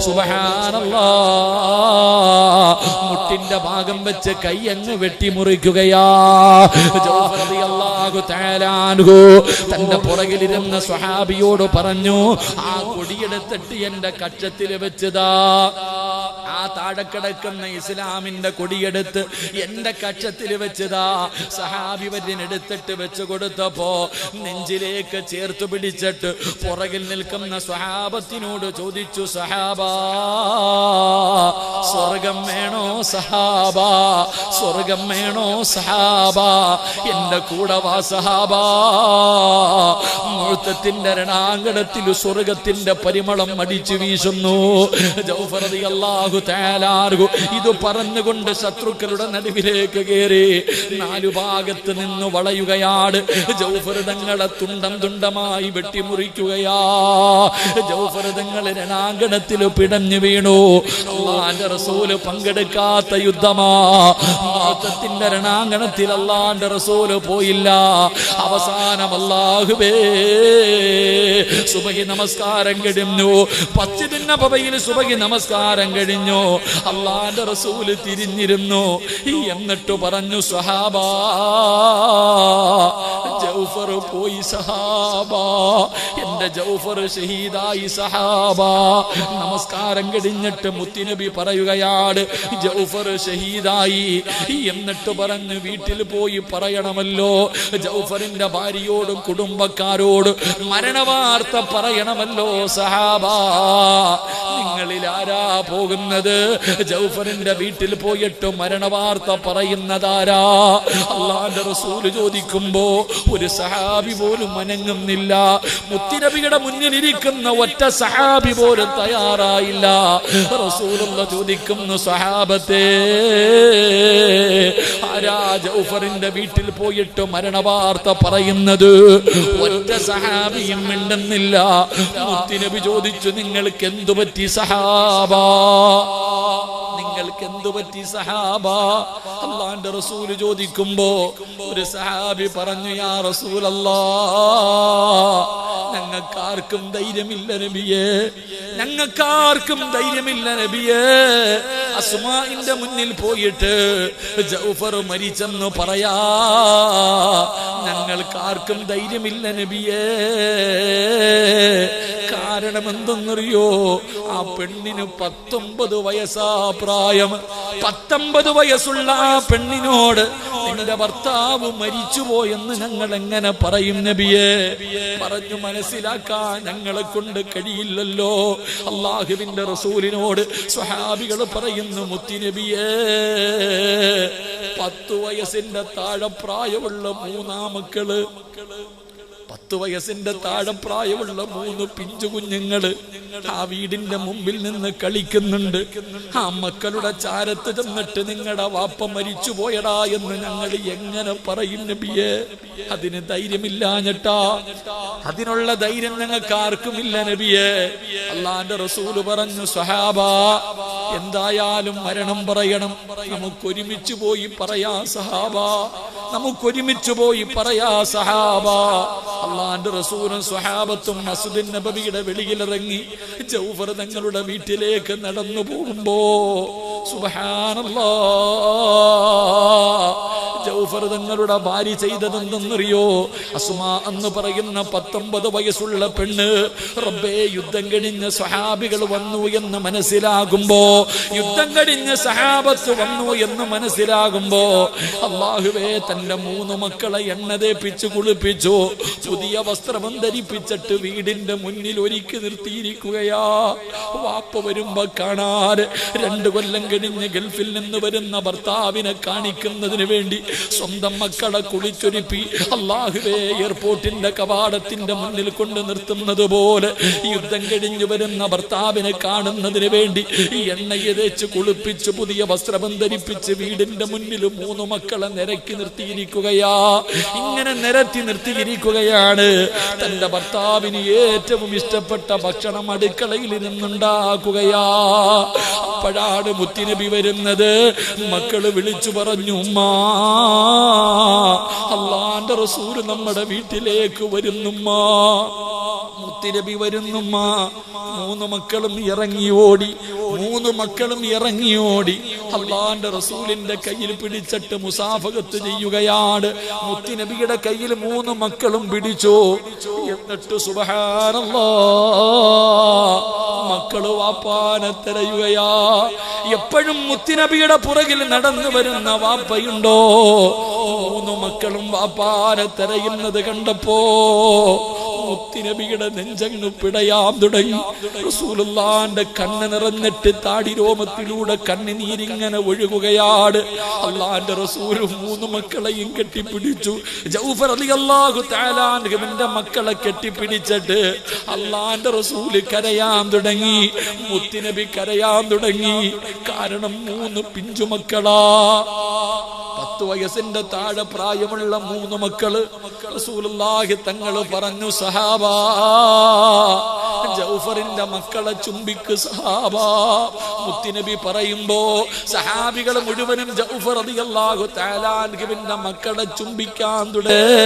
സുബ്ഹാനല്ലാഹ് മുട്ടിന്റെ ഭാഗം വെച്ച് കൈ അങ്ങ് വെട്ടിമുറിക്കുകയാ. ജൗഫർ റളിയല്ലാഹു തആല അൻഹു തന്റെ പുറകിലിരുന്ന സ്വഹാബിയോട് പറഞ്ഞു, ആ കൊടിയെടുത്തിട്ട് എന്റെ കക്ഷത്തിൽ വെച്ചതാ. ആ താഴെ കിടക്കുന്ന ഇസ്ലാമിന്റെ കൊടിയെടുത്ത് എന്റെ കക്ഷത്തിൽ വെച്ചതാ. സഹാബി വര്യനെടുത്തിട്ട് വെച്ചു കൊടുത്തപ്പോ നെഞ്ചിലേക്ക് ചേർത്ത് പിടിച്ചിട്ട് പുറകിൽ നിൽക്കുന്ന സ്വഹാബത്തിനോട് ചോദിച്ചു, സഹാബാ സ്വർഗം വേണോ സഹാബാ, സ്വർഗം വേണോ സഹാബാ, എന്റെ കൂടെ വാ സഹാബാ. മുഅ്തത്തിന്റെ രണാങ്കണത്തിൽ സ്വർഗത്തിന്റെ പരിമളം അടിച്ചു വീശുന്നു. ജൗഫർ റളിയല്ലാഹു തആല അൻഹു ഇത് പറഞ്ഞുകൊണ്ട് ശത്രുക്കളുടെ നടുവിലേക്ക് കയറി. നാലു ഭാഗത്ത് നിന്ന് വളയുകയാണ്. ജൗഫർ തങ്ങളെ തുണ്ടം തുണ്ടമായി വെട്ടിമുറിക്കുകയാ. ജൗഫർ തങ്ങൾ രണാങ്കണത്തിൽ പിടഞ്ഞു വീണു. അല്ലാഹുവിന്റെ റസൂല് പങ്കെടുക്കാത്ത യുദ്ധമാ. മുഅ്തത്തിന്റെ രണാങ്കണത്തിൽ അല്ലാഹുവിന്റെ റസൂല് പോയില്ല. അവസാനം അല്ലാഹുവേ സുബഹി നമസ്കാരം കഴിഞ്ഞു. മസ്ജിദുൻ നബവിയിൽ സുബഹി നമസ്കാരം കഴിഞ്ഞു. അല്ലാഹുവിന്റെ റസൂല് തിരിഞ്ഞിരുന്നു. എന്നിട്ട് പറഞ്ഞു, സഹാബാ ജൗഫർ പോയി സഹാബാ, എന്റെ ജൗഫർ ഷഹീദായി സഹാബാ. നമസ്കാരം കഴിഞ്ഞിട്ട് മുത്തുനബി പറയുകയാണ്, ജൗഫർ ഷഹീദായി. എന്നിട്ട് പറഞ്ഞു, വീട്ടിൽ പോയി പറയണമല്ലോ, ജൗഫറിന്റെ ഭാര്യയോടും കുടുംബക്കാരോട് മരണവാർത്ത പറയണമല്ലോ സഹാബാ. നിങ്ങളിൽ ആരാ പോകുന്നത്? ജൗഫറിന്റെ വീട്ടിൽ പോയിട്ട് മരണവാർത്ത പറയുന്നതാരാ? അല്ലാഹുവിന്റെ റസൂല് ചോദിക്കുമ്പോ ഒരു സഹാബി പോലും അനങ്ങുന്നില്ല. മുത്തുനബിയുടെ മുന്നിലിരിക്കുന്ന ഒറ്റ സഹാബി പോലും തയ്യാറായില്ല. റസൂലുള്ളാഹി ചോദിക്കുന്നു, സഹാബത്തെ ആരാ ജൗഫറിന്റെ വീട്ടിൽ പോയിട്ട് മരണവാർത്ത പറയുന്നത്? ഒറ്റ സഹാബിയും മിണ്ടുന്നില്ല. മുത്തുനബി ചോദിച്ചു, നിങ്ങൾക്ക് എന്തു പറ്റി സഹാബാ, നിങ്ങൾക്ക് എന്തു പറ്റി സഹാബാ? അല്ലാഹുവിന്റെ റസൂല് ചോദിക്കുമ്പോ ഒരു സഹാബി പറഞ്ഞു, യാ റസൂലല്ലാഹ്, ഞങ്ങൾക്കാർക്കും ധൈര്യമില്ല നബിയേ, ഞങ്ങൾക്കാർക്കും ധൈര്യമില്ല നബിയേ. അസ്മാഇന്റെ മുന്നിൽ പോയിട്ട് ജൗഫർ മരിച്ചെന്ന് പറയാ ഞങ്ങൾക്കാർക്കും ധൈര്യമില്ല നബിയേ. കാരണം എന്തെന്നറിയോ? ആ പെണ്ണിന് 19 വയസ്സാ പ്രായം. 19 വയസ്സുള്ള ആ പെണ്ണിനോട് നിന്റെ ഭർത്താവ് മരിച്ചുപോയെന്ന് ഞങ്ങൾ എങ്ങനെ പറയും നബിയേ? പറഞ്ഞു മനസ്സിലാക്കാൻ ഞങ്ങളെ കൊണ്ട് കഴിയില്ലല്ലോ. അല്ലാഹുവിന്റെ റസൂലിനോട് സ്വഹാബികൾ പറയുന്നു, മുത്തുനബിയേ 10 വയസ്സിന്റെ താഴെ പ്രായമുള്ള 3 മക്കള്, 10 വയസ്സിന്റെ താഴെ പ്രായമുള്ള 3 പിഞ്ചു കുഞ്ഞുങ്ങള് ആ വീടിന്റെ മുമ്പിൽ നിന്ന് കളിക്കുന്നുണ്ട്. ആ മക്കളുടെ ചാരത്ത് ചെന്നിട്ട് നിങ്ങളുടെ വാപ്പ മരിച്ചു പോയടാ എന്ന് ഞങ്ങൾ എങ്ങനെ പറയും നബിയേ? അതിന് ധൈര്യമില്ലാഞ്ഞിട്ടാ. അതിനുള്ള ധൈര്യം ഞങ്ങൾക്ക് ആർക്കുമില്ല നബിയേ. അല്ലാഹുവിന്റെ റസൂല് പറഞ്ഞു, സ്വഹാബാ എന്തായാലും മരണം പറയണം, നമുക്കൊരുമിച്ച് പോയി പറയാ സഹാബാ, നമുക്കൊരുമിച്ച് പോയി പറയാ സഹാബാ. അല്ലാഹുവിന്റെ റസൂലും സ്വഹാബത്തും മസ്ജിദുൻ നബവിയുടെ വെളിയിലിറങ്ങി ജൗഫർ തങ്ങളുടെ വീട്ടിലേക്ക് നടന്നു പോകുമ്പോ സുബ്ഹാനല്ലാഹ്, ജൗഫർ ജൗഫർ തങ്ങളുടെ ഭാര്യ ചെയ്തതെന്തെന്നറിയോ? അസ്മാ എന്ന് പറയുന്ന 19 വയസ്സുള്ള പെണ്ണ്, റബ്ബേ യുദ്ധം കഴിഞ്ഞ സ്വഹാബികൾ വന്നു എന്ന് മനസ്സിലാകുമ്പോ, യുദ്ധം കഴിഞ്ഞ സഹാബത്ത് വന്നു എന്ന് മനസ്സിലാകുമ്പോ, അല്ലാഹുവേ തന്റെ 3 മക്കളെ എണ്ണ തേപ്പിച്ച് കുളിപ്പിച്ചു, പുതിയ വസ്ത്രം ധരിപ്പിച്ചിട്ട് വീടിന്റെ മുന്നിൽ ഒരുക്കി നിർത്തിയിരിക്കുകയാ. വാപ്പ വരുമ്പോ കാണാൻ 2 കൊല്ലം കഴിഞ്ഞ് ഗൾഫിൽ നിന്ന് വരുന്ന ഭർത്താവിനെ കാണിക്കുന്നതിന് വേണ്ടി സ്വന്തം മക്കളെ കുളിച്ചൊരുപ്പി അല്ലാഹുവേ എയർപോർട്ടിന്റെ കവാടത്തിന്റെ മുന്നിൽ കൊണ്ട് നിർത്തുന്നത് പോലെ യുദ്ധം കഴിഞ്ഞു വരുന്ന ഭർത്താവിനെ കാണുന്നതിന് വേണ്ടി എണ്ണയെ തേച്ച് കുളിപ്പിച്ച് പുതിയ വസ്ത്രം ധരിപ്പിച്ച് വീടിന്റെ മുന്നിൽ 3 മക്കളെ നിരക്കി നിർത്തിയിരിക്കുകയാ. ഇങ്ങനെ നിരത്തി നിർത്തിയിരിക്കുകയാണ്. തന്റെ ഭർത്താവിന് ഏറ്റവും ഇഷ്ടപ്പെട്ട ഭക്ഷണം അടുക്കളയിൽ നിന്നുണ്ടാക്കുകയാ. അപ്പോഴാണ് മുത്തുനബി വരുന്നത്. മക്കള് വിളിച്ചു പറഞ്ഞു, ഉമ്മാ അല്ലാഹുവിന്റെ റസൂൽ നമ്മുടെ വീട്ടിലേക്ക് വരുന്നുമ്മാ. മുത്തുനബി വരുന്നുമ്മ. 3 മക്കളും ഇറങ്ങി ഓടി. 3 മക്കളും ഇറങ്ങി ഓടി അല്ലാഹുവിന്റെ റസൂലിന്റെ കയ്യിൽ പിടിച്ചിട്ട് മുസാഫഹത്ത് ചെയ്യുകയാണ്. മുത്തുനബിയുടെ കയ്യിൽ 3 മക്കളും പിടിച്ചു. എന്നിട്ട് സുബ്ഹാനല്ലാഹ് മക്കള് വാപ്പാനെ തിരയുകയാ. എപ്പോഴും മുത്തുനബിയുടെ പുറകിൽ നടന്നു വരുന്ന വാപ്പയുണ്ടോ? 3 മക്കളും വാപ്പാനെ തിരയുന്നത് കണ്ടപ്പോ മുത്തുനബിയുടെ നെഞ്ചങ്ങ് പിടയാൻ തുടങ്ങി. റസൂലുള്ളാഹിന്റെ കണ്ണ് നിറഞ്ഞിട്ട് താടി രോമത്തിലൂടെ കണ്ണുനീരിങ്ങനെ ഒഴുകുകയാണ്. അല്ലാഹുവിന്റെ റസൂൽ 3 മക്കളെയും കെട്ടിപ്പിടിച്ചു. ജൗഫർ റളിയല്ലാഹു തആല അൻഹുവിന്റെ മക്കളെ കെട്ടിപ്പിടിച്ചിട്ട് അല്ലാഹുവിന്റെ റസൂൽ കരയാൻ തുടങ്ങി. മുത്തുനബി കരയാൻ തുടങ്ങി. കാരണം 3 പിഞ്ചുമക്കളാ. 10 വയസ്സിന്റെ താഴെ പ്രായമുള്ള 3 മക്കള്. റസൂലുള്ളാഹി തങ്ങൾ പറഞ്ഞു, സഹാബാ ജൗഫറിന്റെ മക്കളെ ചുംബിക്ക് സഹാബാ. മുത്തുനബി പറയുമ്പോ സഹാബികൾ മുഴുവനും ജൗഫർ റളിയല്ലാഹു തആല അൻഹുവിന്റെ മക്കളെ ചുംബിക്കാൻ തുടങ്ങി.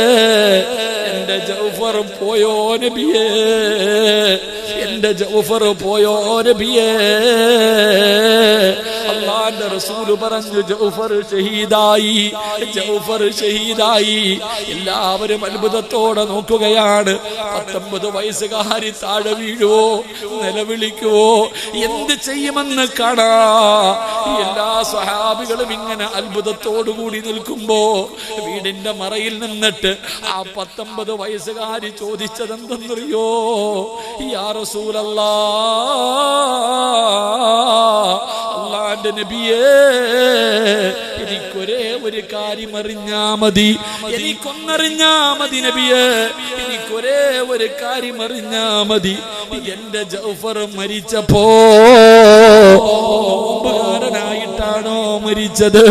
എന്റെ ജൗഫർ പോയോ നബിയേ, എന്റെ ജൗഫർ പോയോ നബിയേ. അല്ലാഹുവിന്റെ റസൂൽ പറഞ്ഞു, ജൗഫർ ഷഹീദായി, ജൗഫർ ഷഹീദായി. എല്ലാവരും അത്ഭുതത്തോടെ നോക്കുകയാണ്. 19 വയസ്സുകാരി താഴെ വീഴുവോ, നിലവിളിക്കുവോ, എന്ത് ചെയ്യുമെന്ന് കാണാ. എല്ലാ സ്വഹാബികളും ഇങ്ങനെ അത്ഭുതത്തോടുകൂടി നിൽക്കുമ്പോ വീടിന്റെ മറയിൽ നിന്നിട്ട് ആ 19 വയസ്സുകാരി ചോദിച്ചതെന്തെന്നറിയോ? യാ റസൂലല്ലാഹ്, അല്ലാഹുവിന്റെ നബിയേ, എനിക്കൊരേ ഒരു കാര്യം അറിഞ്ഞാ മതി, എനിക്കൊന്നറിഞ്ഞാ മതി നബിയേ, എനിക്കൊരേ ഒരു കാര്യം അറിഞ്ഞാ മതി. എന്റെ ജൗഫർ മരിച്ചപ്പോ നോമ്പുകാരനായിട്ടാണോ മരിച്ചത്?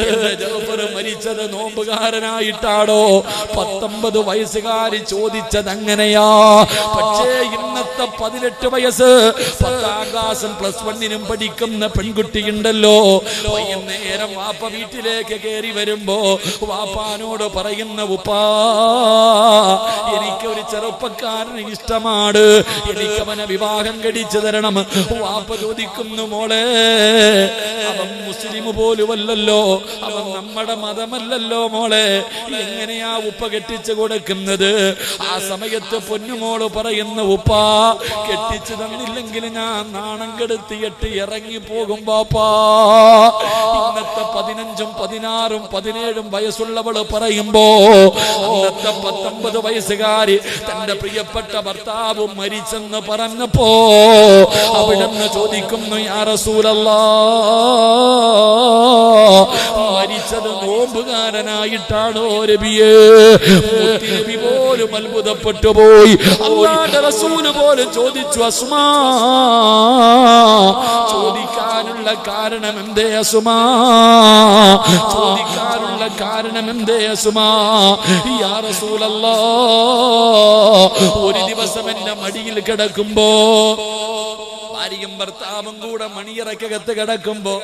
എന്റെ ജൗഫർ മരിച്ചത് നോമ്പുകാരനായിട്ടാണോ? 19 വയസ്സുകാരി ചോദിച്ചത് അങ്ങനെയാ. പക്ഷേ ഇന്നത്തെ 18 വയസ്സ് 10ാം ക്ലാസും +1 പഠിക്കുന്ന പെൺകുട്ടിയുണ്ടല്ലോ, വൈകുന്നേരം വാപ്പ വീട്ടിലേക്ക് കയറി വരുമ്പോ വാപ്പാനോട് പറയുന്ന, ഉപ്പാ എനിക്കൊരു ചെറുപ്പക്കാരന് ഇഷ്ടമാണ്, എനിക്കവനെ വിവാഹം കഴിച്ചു തരണം. വാപ്പ ചോദിക്കുന്നു, മോളെ അവൻ മുസ്ലിം പോലുമല്ലല്ലോ, അവൻ നമ്മുടെ മതമല്ലല്ലോ മോളെ, എങ്ങനെയാ ഉപ്പ കെട്ടിച്ചു കൊടുക്കുന്നത്? ആ സമയത്ത് പൊന്നുമോള് പറയുന്ന, ഉപ്പാ കെട്ടിച്ചു തന്നില്ലെങ്കിൽ ഞാൻ നാണം കെടുത്തിയിട്ട് ഇറങ്ങി പോകും പാപ്പാ. ഇന്നത്തെ 15ഉം 16ഉം 17ഉം വയസ്സുള്ളവള് പറയുമ്പോ അന്നത്തെ 19 വയസ്സുകാരി തന്റെ പ്രിയപ്പെട്ട ഭർത്താവ് മരിച്ചെന്ന് പറഞ്ഞപ്പോ അവിടുന്ന് ചോദിക്കുന്നു, യാ റസൂലല്ലാഹ്, മരിച്ചത് നോമ്പുകാരനായിട്ടാണോ നബിയേ? മുത്തുനബി പോലും അത്ഭുതപ്പെട്ടു പോയി. അല്ലാഹുവിന്റെ റസൂൽ പോലും ചോദിച്ചു, അസ്മാ, ചോദിക്കാനുള്ള കാരണം എന്തേ അസ്മാ? ചോദിക്കാനുള്ള കാരണം എന്തേ അസ്മാ? യാ റസൂലല്ലാഹ്, ഒരു ദിവസം എന്റെ മടിയിൽ കിടക്കുമ്പോ, ഭാര്യയും ഭർത്താവും കൂടെ മണിയറക്കകത്ത് കിടക്കുമ്പോ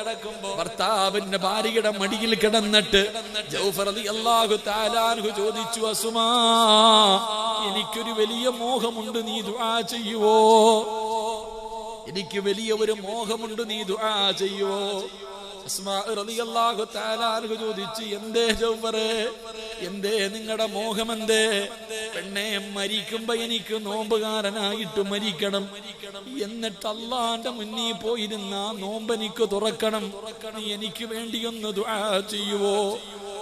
ഭർത്താവിന്റെ ഭാര്യയുടെ മടിയിൽ കിടന്നിട്ട് ജൗഫർ റളിയല്ലാഹു തആല അൻഹു ചോദിച്ചു, അസ്മാ, എനിക്കൊരു വലിയ മോഹമുണ്ട്, നീ ദുആ ചെയ്യുവോ? എനിക്ക് വലിയ ഒരു മോഹമുണ്ട്, നീ ദുആ ചെയ്യുവോ? അസ്മാ റളിയല്ലാഹു തആല അൻഹ ചോദിച്ചു, എന്തേ ജൗഫറേ, എന്തേ നിങ്ങളുടെ മോഹമെന്തേ? പെണ്ണെ, മരിക്കുമ്പോ എനിക്ക് നോമ്പുകാരനായിട്ട് മരിക്കണം, എന്നിട്ട് അള്ളാന്റെ മുന്നിൽ പോയിരുന്ന നോമ്പ് എനിക്ക് തുറക്കണം, നീ എനിക്ക് വേണ്ടി ഒന്ന് ദുആ ചെയ്യുവോ?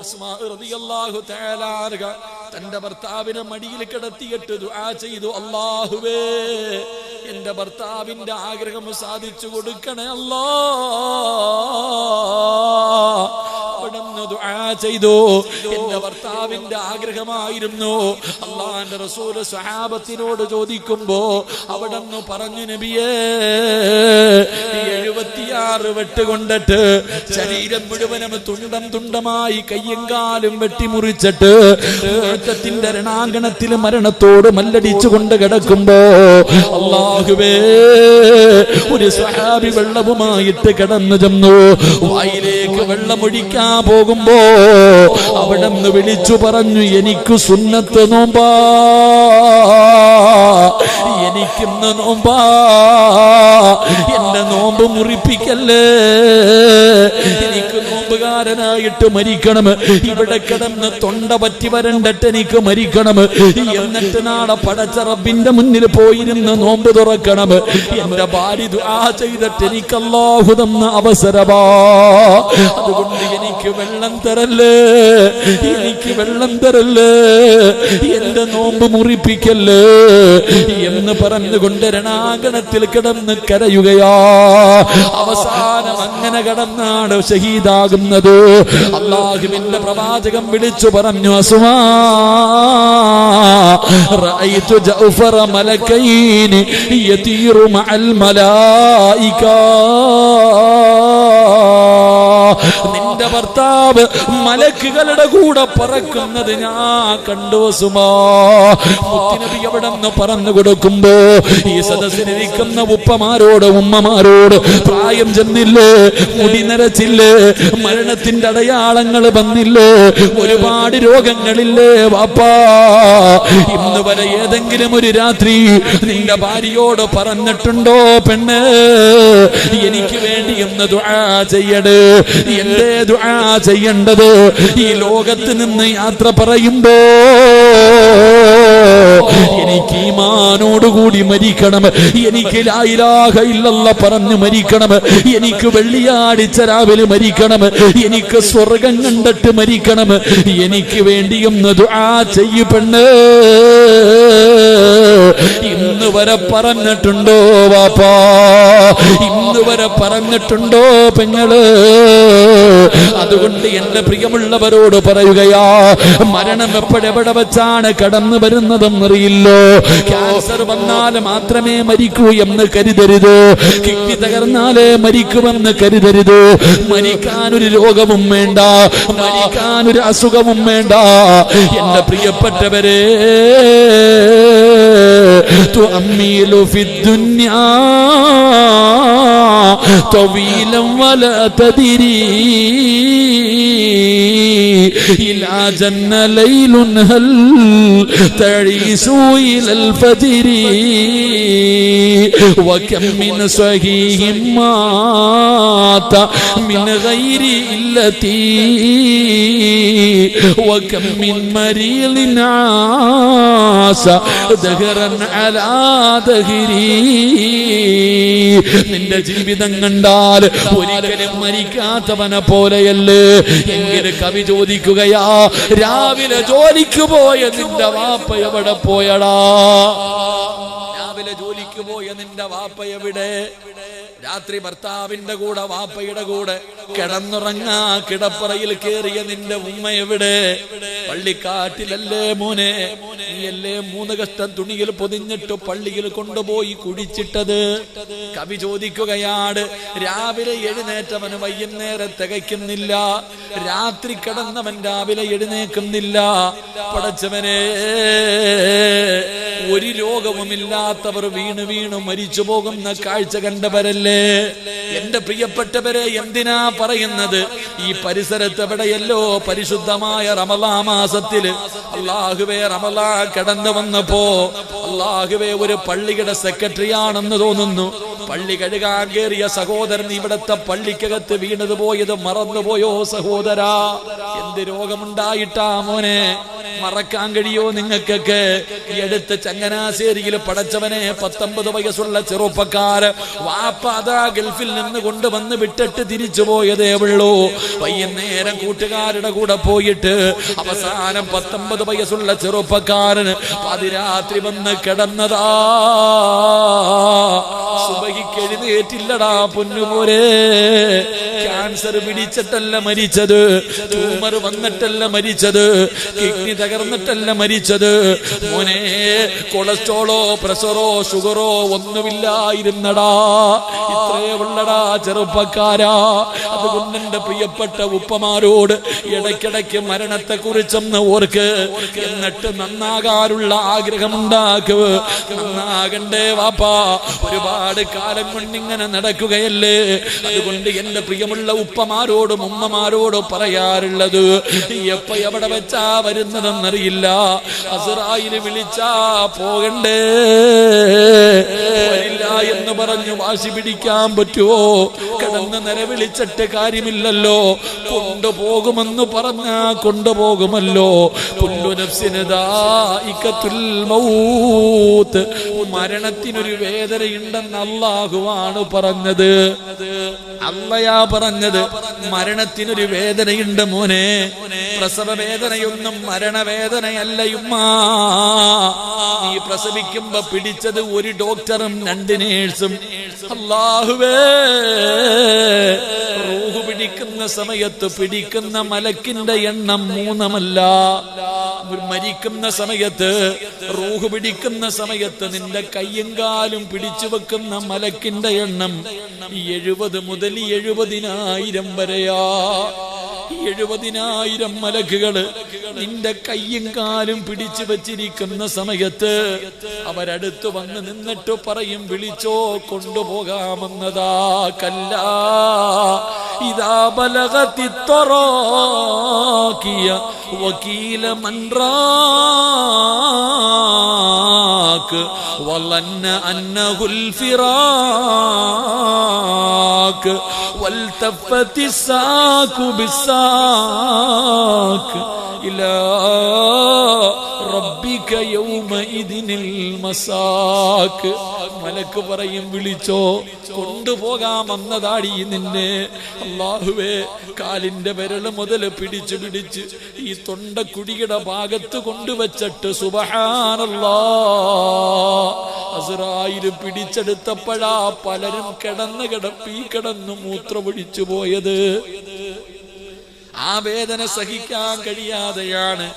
അസ്മാ റളിയല്ലാഹു തആല അൻഹ തന്റെ ഭർത്താവിനെ മടിയിൽ കിടത്തിയിട്ട് ദുആ ചെയ്തു, അല്ലാഹുവേ, എന്റെ ഭർത്താവിന്റെ ആഗ്രഹം സാധിച്ചു കൊടുക്കണേ അല്ലാ. അവിടുന്ന് ദുആ ചെയ്തു. എന്റെ ഭർത്താവിന്റെ ആഗ്രഹമായിരുന്നു. അള്ളാന്റെ റസൂല് സ്വഹാബത്തിനോട് ചോദിക്കുമ്പോ അവിടുന്ന് പറഞ്ഞു, നബിയേ, 76 വെട്ട് കൊണ്ടിട്ട് ശരീരം മുഴുവനും തുണ്ടം തുണ്ടമായി കയ്യും കാലും വെട്ടിമുറിച്ചിട്ട് ത്തിന്റെ രണാങ്കണത്തിൽ മരണത്തോട് മല്ലടിച്ചു കൊണ്ട് കിടക്കുമ്പോ അല്ലാഹുവേ, ഒരു സ്വഹാബി വെള്ളവുമായിട്ട് കിടന്നു ചെന്നു. വായിലേക്ക് വെള്ളമൊഴിക്കാൻ പോകുമ്പോ അവിടെന്ന് വിളിച്ചു പറഞ്ഞു, എനിക്ക് സുന്നത്ത് നോമ്പാ, എനിക്കിന്ന് നോമ്പാ, എന്റെ നോമ്പ് മുറിപ്പിക്കല്ലേ, എനിക്ക് നോമ്പുകാരനായിട്ട് മരിക്കണം, ഇവിടെ കിടന്ന് തൊണ്ട പറ്റി വരണ്ടിട്ട് എനിക്ക് മരിക്കണം, എന്നിട്ട് നാളെ പടച്ച റബ്ബിന്റെ മുന്നിൽ പോയിരുന്ന് നോമ്പ് തുറക്കണം. എന്റെ ഭാര്യ ദുആ ചെയ്തിട്ട് എനിക്ക് അല്ലാഹു തന്ന അവസരമാ, അതുകൊണ്ട് എനിക്ക് വെള്ളം തരല്ലേ, എനിക്ക് വെള്ളം തരല്ലേ, എന്റെ നോമ്പ് മുറിപ്പിക്കല്ലേ എന്ന് പറഞ്ഞുകൊണ്ട് രണാങ്കണത്തിൽ കിടന്ന് കരയുകയാ. അവസാനം അങ്ങനെ കിടന്നാണ് ഷഹീദാകുന്നത്. അല്ലാഹുവിന്റെ പ്രവാചകൻ വിളിച്ചു പറഞ്ഞു, അസ്മാ, റഅയ്തു ജഅഫറ മലക്കൈനി യതീറു മഅൽ മലായിക. നിന്റെ ഭർത്താവ് മലക്കുകളുടെ കൂടെ പറക്കുന്നത് ഞാൻ കണ്ടു സുമാ. മുത്തുനബി അവിടെ നിന്ന് പറഞ്ഞു കൊടുക്കുമ്പോ ഈ സദസ്സിലിരിക്കുന്ന ഉപ്പമാരോട് ഉമ്മമാരോട് പ്രായം ചെന്നില്ലേ, മുടി നരച്ചില്ലേ, മരണത്തിന്റെ അടയാളങ്ങൾ വന്നില്ലേ, ഒരുപാട് രോഗങ്ങളില്ലേ വാപ്പാ, ഇന്ന് വരെ ഏതെങ്കിലും ഒരു രാത്രി നിന്റെ ഭാര്യയോട് പറഞ്ഞിട്ടുണ്ടോ, പെണ്ണ് എനിക്ക് വേണ്ടി ഒന്ന് ദുആ ചെയ്യണേ? എന്തേ ദുആ ചെയ്യേണ്ടത്? ഈ ലോകത്ത് നിന്ന് യാത്ര പറയുമ്പോ എനിക്ക് ഈമാനോടുകൂടി മരിക്കണം, എനിക്ക് ലാ ഇലാഹ ഇല്ലല്ലാഹ് പറഞ്ഞു മരിക്കണം, എനിക്ക് വെള്ളിയാഴ്ച രാവിലെ മരിക്കണം, എനിക്ക് സ്വർഗം കണ്ടിട്ട് മരിക്കണം, എനിക്ക് വേണ്ടി ഒന്ന് ദുആ ചെയ്യ് പെണ്ണ്. ഇന്ന് വരെ പറഞ്ഞിട്ടുണ്ടോ വാപ്പാ? ഇന്ന് വരെ പറഞ്ഞിട്ടുണ്ടോ പെങ്ങള്? അതുകൊണ്ട് എന്റെ പ്രിയമുള്ളവരോട് പറയുകയാ, മരണം എപ്പോഴെവിടെ വെച്ചാണ് കടന്നു വരുന്നതെന്നറിയില്ലോ. ക്യാൻസർ വന്നാൽ മാത്രമേ മരിക്കൂ എന്ന് കരുതരുത്, കിഡ്നി തകർന്നാലേ മരിക്കുമെന്ന് കരുതരുത്. മരിക്കാനൊരു രോഗവും വേണ്ട, മരിക്കാനൊരു അസുഖവും വേണ്ട. എന്റെ പ്രിയപ്പെട്ടവരെ, തുഅമ്മിലു ഫിദ്ദുനിയാ طويلا ولا تدري إلى جن ليل هل تعيش إلى الفجر وكم من صحيح مات من غير إلتي وكم من مريض عاش دهرا على دهري. നിന്റെ ജീവിതം കണ്ടാൽ ഒരിക്കലും മരിക്കാത്തവനെ പോലെയല്ലേ. എങ്കിലും കവി ചോദിക്കുകയാ, രാവിലെ ജോലിക്ക് പോയ നിന്റെ വാപ്പ എവിടെ പോയടാ? രാവിലെ ജോലിക്ക് പോയ നിന്റെ വാപ്പ എവിടെ? രാത്രി ഭർത്താവിന്റെ കൂടെ വാപ്പയുടെ കൂടെ കിടന്നുറങ്ങാ കിടപ്പറയിൽ കേറിയ നിന്റെ ഉമ്മ എവിടെ? പള്ളിക്കാട്ടിലല്ലേ മോനെ? നീയല്ലേ 3 കഷ്ടം തുണിയിൽ പൊതിഞ്ഞിട്ട് പള്ളിയിൽ കൊണ്ടുപോയി കുടിച്ചിട്ടത്? കവി ചോദിക്കുകയാണ്, രാവിലെ എഴുന്നേറ്റവന് വൈകുന്നേരം തികയ്ക്കുന്നില്ല, രാത്രി കിടന്നവൻ രാവിലെ എഴുന്നേക്കുന്നില്ല. പടച്ചവനെ, ഒരു രോഗവുമില്ലാത്തവർ വീണ് വീണ് മരിച്ചു പോകുന്ന കാഴ്ച കണ്ടവരല്ലേ? എന്റെ പ്രിയപ്പെട്ടവരെ, എന്തിനാ പറയുന്നത്? ഈ പരിസരത്ത് എവിടെയല്ലോ പരിശുദ്ധമായ റമളാൻ മാസത്തില് അല്ലാഹുവേ റമളാൻ കടന്നു വന്നപ്പോ അല്ലാഹുവേ ഒരു പള്ളിയുടെ സെക്രട്ടറി ആണെന്ന് തോന്നുന്നു, പള്ളി കഴുകാൻ കയറിയ സഹോദരൻ ഇവിടത്തെ പള്ളിക്കകത്ത് വീണത് പോയത് മറന്നുപോയോ സഹോദരാ? എന്ത് രോഗമുണ്ടായിട്ടാ മോനെ? മറക്കാൻ കഴിയോ നിങ്ങൾക്കൊക്കെ? ഈ അടുത്ത് ചങ്ങനാശ്ശേരിയിൽ പടച്ചവനെ 19 വയസ്സുള്ള ചെറുപ്പക്കാര് വാപ്പ അതാ ഗൾഫിൽ നിന്ന് കൊണ്ടുവന്ന് വിട്ടിട്ട് തിരിച്ചു പോയതേ ഉള്ളൂ. വൈകുന്നേരം കൂട്ടുകാരുടെ കൂടെ പോയിട്ട് അവസാനം 19 വയസ്സുള്ള ചെറുപ്പക്കാരന് പാതിരാത്രി വന്ന് കിടന്നതാ. സുബഹിക്ക് എഴുന്നേറ്റില്ലടാ പൊന്നുപോലെ. ക്യാൻസർ പിടിച്ചിട്ടല്ല മരിച്ചത്, ട്യൂമർ വന്നിട്ടല്ല മരിച്ചത്, കിഡ്നി തകർന്നിട്ടല്ല മരിച്ചത് മോനെ. കൊളസ്ട്രോളോ പ്രഷറോ ഷുഗറോ ഒന്നുമില്ലായിരുന്നടാ. ഇത്രേ ഉള്ളടാ ചെറുപ്പക്കാരാ. അതുകൊണ്ട് എന്റെ പ്രിയപ്പെട്ട ഉപ്പമാരോട് ഇടയ്ക്കിടയ്ക്ക് മരണത്തെ കുറിച്ചൊന്ന് ഓർക്ക്, എന്നിട്ട് നന്നാകാനുള്ള ആഗ്രഹമുണ്ടാക്കുക. നന്നാകണ്ടേ വാപ്പാ? ഒരുപാട് കാലം കൊണ്ടിങ്ങനെ നടക്കുകയല്ലേ. അതുകൊണ്ട് എന്റെ പ്രിയമുള്ള ഉപ്പമാരോടും ഉമ്മമാരോടും പറയാറുള്ളത്, എപ്പ എവിടെ വെച്ചാ വരുന്നതെന്നറിയില്ല. അസ്റായില് വിളിച്ചാ പോകണ്ടേ? വരില്ല എന്ന് പറഞ്ഞു വാശി പിടിക്കാൻ പറ്റുമോ? കിടന്ന് നിലവിളിച്ചിട്ട് കാര്യമില്ലല്ലോ. കൊണ്ടുപോകുമെന്ന് പറഞ്ഞാ കൊണ്ടുപോകുമല്ലോ. കുല്ലു നഫ്സിൻ ദാഇഖത്തുൽ മൗത്ത്. മരണത്തിനൊരു വേദനയുണ്ടെന്ന് അല്ലാഹുവാണ് പറഞ്ഞത്. അല്ലയാ പറഞ്ഞത് മരണത്തിനൊരു വേദനയുണ്ട് മോനെ. പ്രസവ വേദനയൊന്നും മരണവേദനയല്ല ഉമ്മാ. നീ പ്രസവിക്കുമ്പോ പിടിച്ചത് ഒരു ഡോക്ടറും 2 നേഴ്സും. അല്ലാഹുവേ, റൂഹ് പിടിക്കുന്ന സമയത്ത് പിടിക്കുന്ന മലക്കിന്റെ എണ്ണം 3 മരിക്കുന്ന സമയത്ത്, റൂഹ് പിടിക്കുന്ന സമയത്ത് നിന്റെ കയ്യും കാലും പിടിച്ചു വെക്കുന്ന മലക്കിന്റെ എണ്ണം 70 മുതൽ 70,000 വരെയാ. 70,000 മലക്കുകള് നിന്റെ കയ്യും കാലും പിടിച്ചു വച്ചിരിക്കുന്ന സമയത്ത് അവരടുത്ത് വന്ന് നിന്നിട്ട് പറയും, വിളിച്ചോ കൊണ്ടുപോകാമെന്നതാ. കല്ലാ ഇദാ ബലഗതി തറാകിയ വകീല മൻ റാക് വലന്ന അന്നഹുൽ ഫിറാക് വൽതഫത്തി സാഖു ബിസാഖ് ഇലാ റബ്ബിക യൗമഇദിനിൽ മസാഖ്. മലക്ക് പറയും, വിളിച്ചോ കൊണ്ടുപോകാമെന്നതാടി നിന്നെ. അല്ലാഹുവേ, കാലിന്റെ വിരല് മുതൽ പിടിച്ച് ഈ തൊണ്ടക്കുടിയുടെ ഭാഗത്ത് കൊണ്ടുവച്ചിട്ട് സുബ്ഹാനല്ലാഹ് അസ്റായില് പിടിച്ചെടുത്തപ്പോഴാ പലരും കിടന്ന് മൂത്രമൊഴിച്ചു പോയത്. ആ വേദന സഹിക്കാൻ കഴിയാതെയാണ്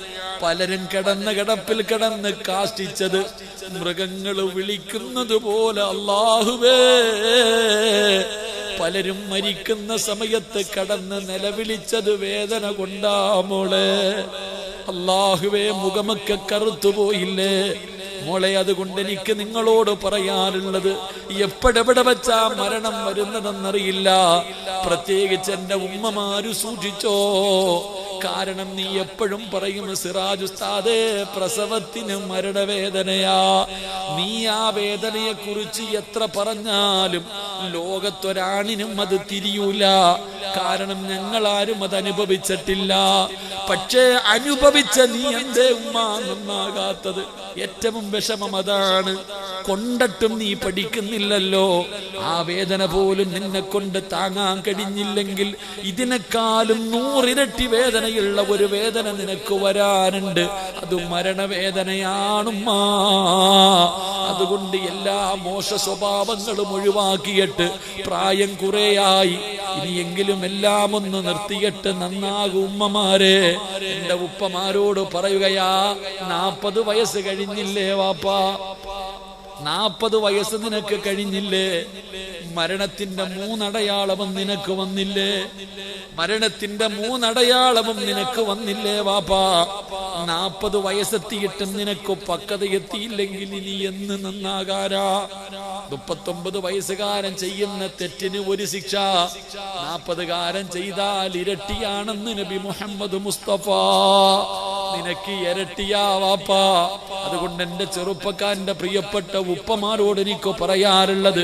പലരും കിടപ്പിൽ കിടന്ന് കാഷ്ടിച്ചത്. മൃഗങ്ങൾ വിളിക്കുന്നത് പോലെ അല്ലാഹുവേ, പലരും മരിക്കുന്ന സമയത്ത് കടന്ന് നിലവിളിച്ചത് വേദന കൊണ്ടാ മോളെ. അല്ലാഹുവേ, മുഖമൊക്കെ കറുത്തുപോയില്ലേ മോളെ. അതുകൊണ്ട് എനിക്ക് നിങ്ങളോട് പറയാനുള്ളത്, എപ്പോഴെവിടെ വെച്ചാ മരണം വരുന്നതെന്നറിയില്ല. പ്രത്യേകിച്ച് എന്റെ ഉമ്മമാര് സൂക്ഷിച്ചോ. കാരണം നീ എപ്പോഴും പറയും, സിറാജ് ഉസ്താദേ, പ്രസവത്തിന് മരണവേദനയാ. നീ ആ വേദനയെ കുറിച്ച് എത്ര പറഞ്ഞാലും ലോകത്തൊരാണിനും അത് തിരിയൂല. കാരണം ഞങ്ങളാരും അത് അനുഭവിച്ചിട്ടില്ല. പക്ഷേ അനുഭവിച്ച നീ എന്തേ ഉമ്മ നന്നാകാത്തത്? ഏറ്റവും വിഷമം അതാണ്. കൊണ്ടിട്ടും നീ പഠിക്കുന്നില്ലല്ലോ. ആ വേദന പോലും നിന്നെ കൊണ്ട് താങ്ങാൻ കഴിഞ്ഞില്ലെങ്കിൽ ഇതിനേക്കാളും 100 ഇരട്ടി വേദനയുള്ള ഒരു വേദന നിനക്ക് വരാനുണ്ട്. അത് മരണവേദനയാണുമ്മാ. അതുകൊണ്ട് എല്ലാ മോശ സ്വഭാവങ്ങളും ഒഴിവാക്കിയിട്ട്, പ്രായം കുറേയായി, ഇനിയെങ്കിലും എല്ലാം ഒന്ന് നിർത്തിയിട്ട് നന്നാകും ഉമ്മമാരെ. എന്റെ ഉപ്പമാരോട് പറയുകയാ, 40 വയസ്സ് കഴിഞ്ഞില്ലേ വാപ്പാ? 40 വയസ്സ് നിനക്ക് കഴിഞ്ഞില്ലേ? മരണത്തിന്റെ 3 അടയാളവും നിനക്ക് വന്നില്ലേ? മരണത്തിന്റെ 3 അടയാളവും നിനക്ക് വന്നില്ലേ വാപ്പാ? 40 വയസ്സെത്തിയിട്ടും നിനക്ക് പക്വത എത്തിയില്ലെങ്കിൽ ഇനി എന്ന് നന്നാകാരാ? 39 വയസ്സുകാരൻ ചെയ്യുന്ന തെറ്റിന് ഒരു ശിക്ഷ, 40കാരൻ ചെയ്താൽ ഇരട്ടിയാണെന്ന് നബി മുഹമ്മദ് മുസ്തഫ. നിനക്ക് ഇരട്ടിയാ വാപ്പാ. അതുകൊണ്ട് എന്റെ ചെറുപ്പക്കാരന്റെ പ്രിയപ്പെട്ട ഉപ്പമാരോട് എനിക്ക് പറയാറുള്ളത്,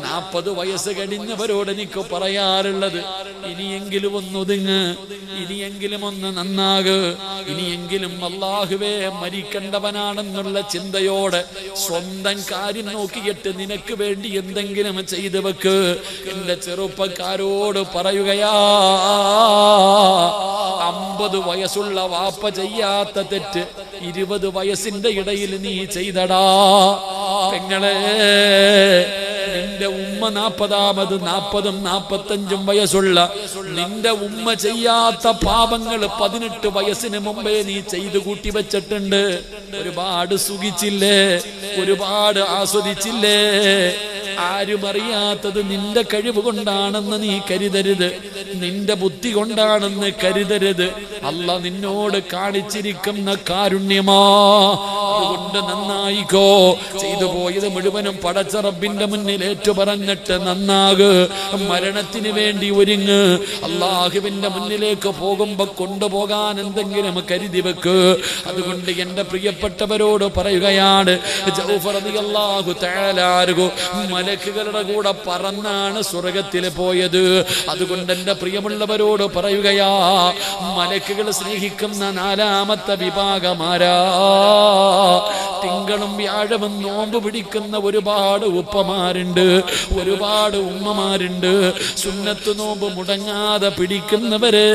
40 വയസ്സ് കഴിഞ്ഞവരോട് എനിക്ക് പറയാറുള്ളത്, ഇനിയെങ്കിലും ഒന്നൊതുങ്ങ്, ഇനിയെങ്കിലും ഒന്ന് നന്നാക്, ഇനിയെങ്കിലും അല്ലാഹുവേ മരിക്കേണ്ടവനാണെന്നുള്ള ചിന്തയോടെ സ്വന്തം കാര്യം നോക്കിയിട്ട് നിനക്ക് വേണ്ടി എന്തെങ്കിലും ചെയ്തു വെക്ക്. എന്റെ ചെറുപ്പക്കാരോട് പറയുകയാ, 50 വയസ്സുള്ള വാപ്പ ചെയ്യാത്ത തെറ്റ് 20 വയസ്സിന്റെ ഇടയിൽ നീ ചെയ്തടാ. പെങ്ങളെ, നിന്റെ ഉമ്മ 40 45 വയസ്സുള്ള നിന്റെ ഉമ്മ ചെയ്യാത്ത പാപങ്ങൾ 18 വയസ്സിന് മുമ്പേ നീ ചെയ്തു കൂട്ടി വെച്ചിട്ടുണ്ട്. ഒരുപാട് സുഖിച്ചില്ലേ? ഒരുപാട് ആസ്വദിച്ചില്ലേ? ആരും അറിയാത്തത് നിന്റെ കഴിവ് കൊണ്ടാണെന്ന് നീ കരുതരുത്, നിന്റെ ബുദ്ധി കൊണ്ടാണെന്ന് കരുതരുത്. അല്ലാഹ് നിന്നോട് കാണിച്ചിരിക്കുന്ന കാരുണ്യമാ. അതുകൊണ്ട് നന്നായിക്കോ. ചെയ്തു പോയത് മുഴുവനും പടച്ച റബ്ബിന്റെ മുന്നിൽ ഏറ്റുപറഞ്ഞിട്ട് നന്നാക്. മരണത്തിന് വേണ്ടി ഒരുങ്ങ്. അല്ലാഹുവിന്റെ മുന്നിലേക്ക് പോകുമ്പോ കൊണ്ടുപോകാൻ എന്തെങ്കിലും കരുതി വെക്ക്. അതുകൊണ്ട് എന്റെ പ്രിയപ്പെട്ടവരോട് പറയുകയാണ്, ജൗഫർ റളിയല്ലാഹു തആല അൻഹു മലക്കുകളുടെ കൂടെ പറന്നാണ് സ്വർഗത്തിൽ പോയത്. അതുകൊണ്ട് എന്റെ പ്രിയമുള്ളവരോട് പറയുകയാ, മലക്കുകൾ സ്നേഹിക്കുന്ന 4ാമത്തെ വിഭാഗമാരാ? തിങ്കളും വ്യാഴവും നോമ്പ് പിടിക്കുന്ന ഒരുപാട് ഉപ്പമാരുണ്ട്, ഒരുപാട് ഉമ്മമാരുണ്ട്. സുന്നത്ത് നോമ്പ് മുടങ്ങാതെ പിടിക്കുന്നവരെ,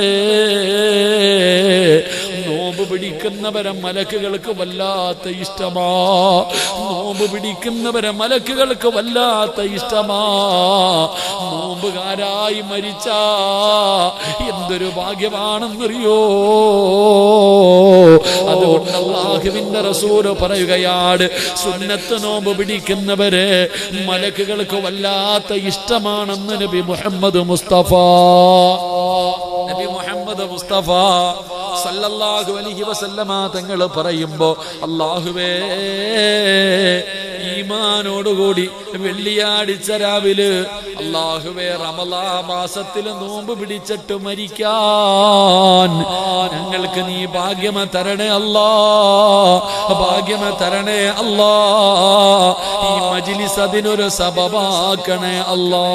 നോമ്പ് പിടിക്കുന്നവരെ മലക്കുകൾക്ക് വല്ലാത്ത ഇഷ്ടമാ. നോമ്പ് പിടിക്കുന്നവരെ മലക്കുകൾക്ക് വല്ലാത്ത ഇഷ്ടമാ. നോമ്പുകാരായി മരിച്ച എന്തൊരു ഭാഗ്യമാണെന്നറിയോ? അതുകൊണ്ട് അല്ലാഹുവിന്റെ റസൂൽ പറയുകയാണ്, സുന്നത്ത് നോമ്പ് പിടിക്കുന്നവരെ മലക്കുകൾക്ക് വല്ലാത്ത ഇഷ്ടമാണെന്ന് നബി മുഹമ്മദ് മുസ്തഫ. നബി മുഹമ്മദ് മുസ്തഫ സല്ലല്ലാഹു അലൈഹി വസല്ലമ തങ്ങൾ പറയുമ്പോ, അല്ലാഹുവേ ഈമാനോടുകൂടി വെള്ളിയാഴ്ച രാവിലെ അല്ലാഹുവേ റമളാൻ മാസത്തിൽ നോമ്പ് പിടിച്ചിട്ട് മരിക്കാൻ ഞങ്ങൾക്ക് നീ ഭാഗ്യം തരണേ അല്ലാ, ഭാഗ്യം തരണേ അല്ലാ. ഈ മജ്ലിസ് അതിനൊരു സബബാക്കണേ അല്ലാ.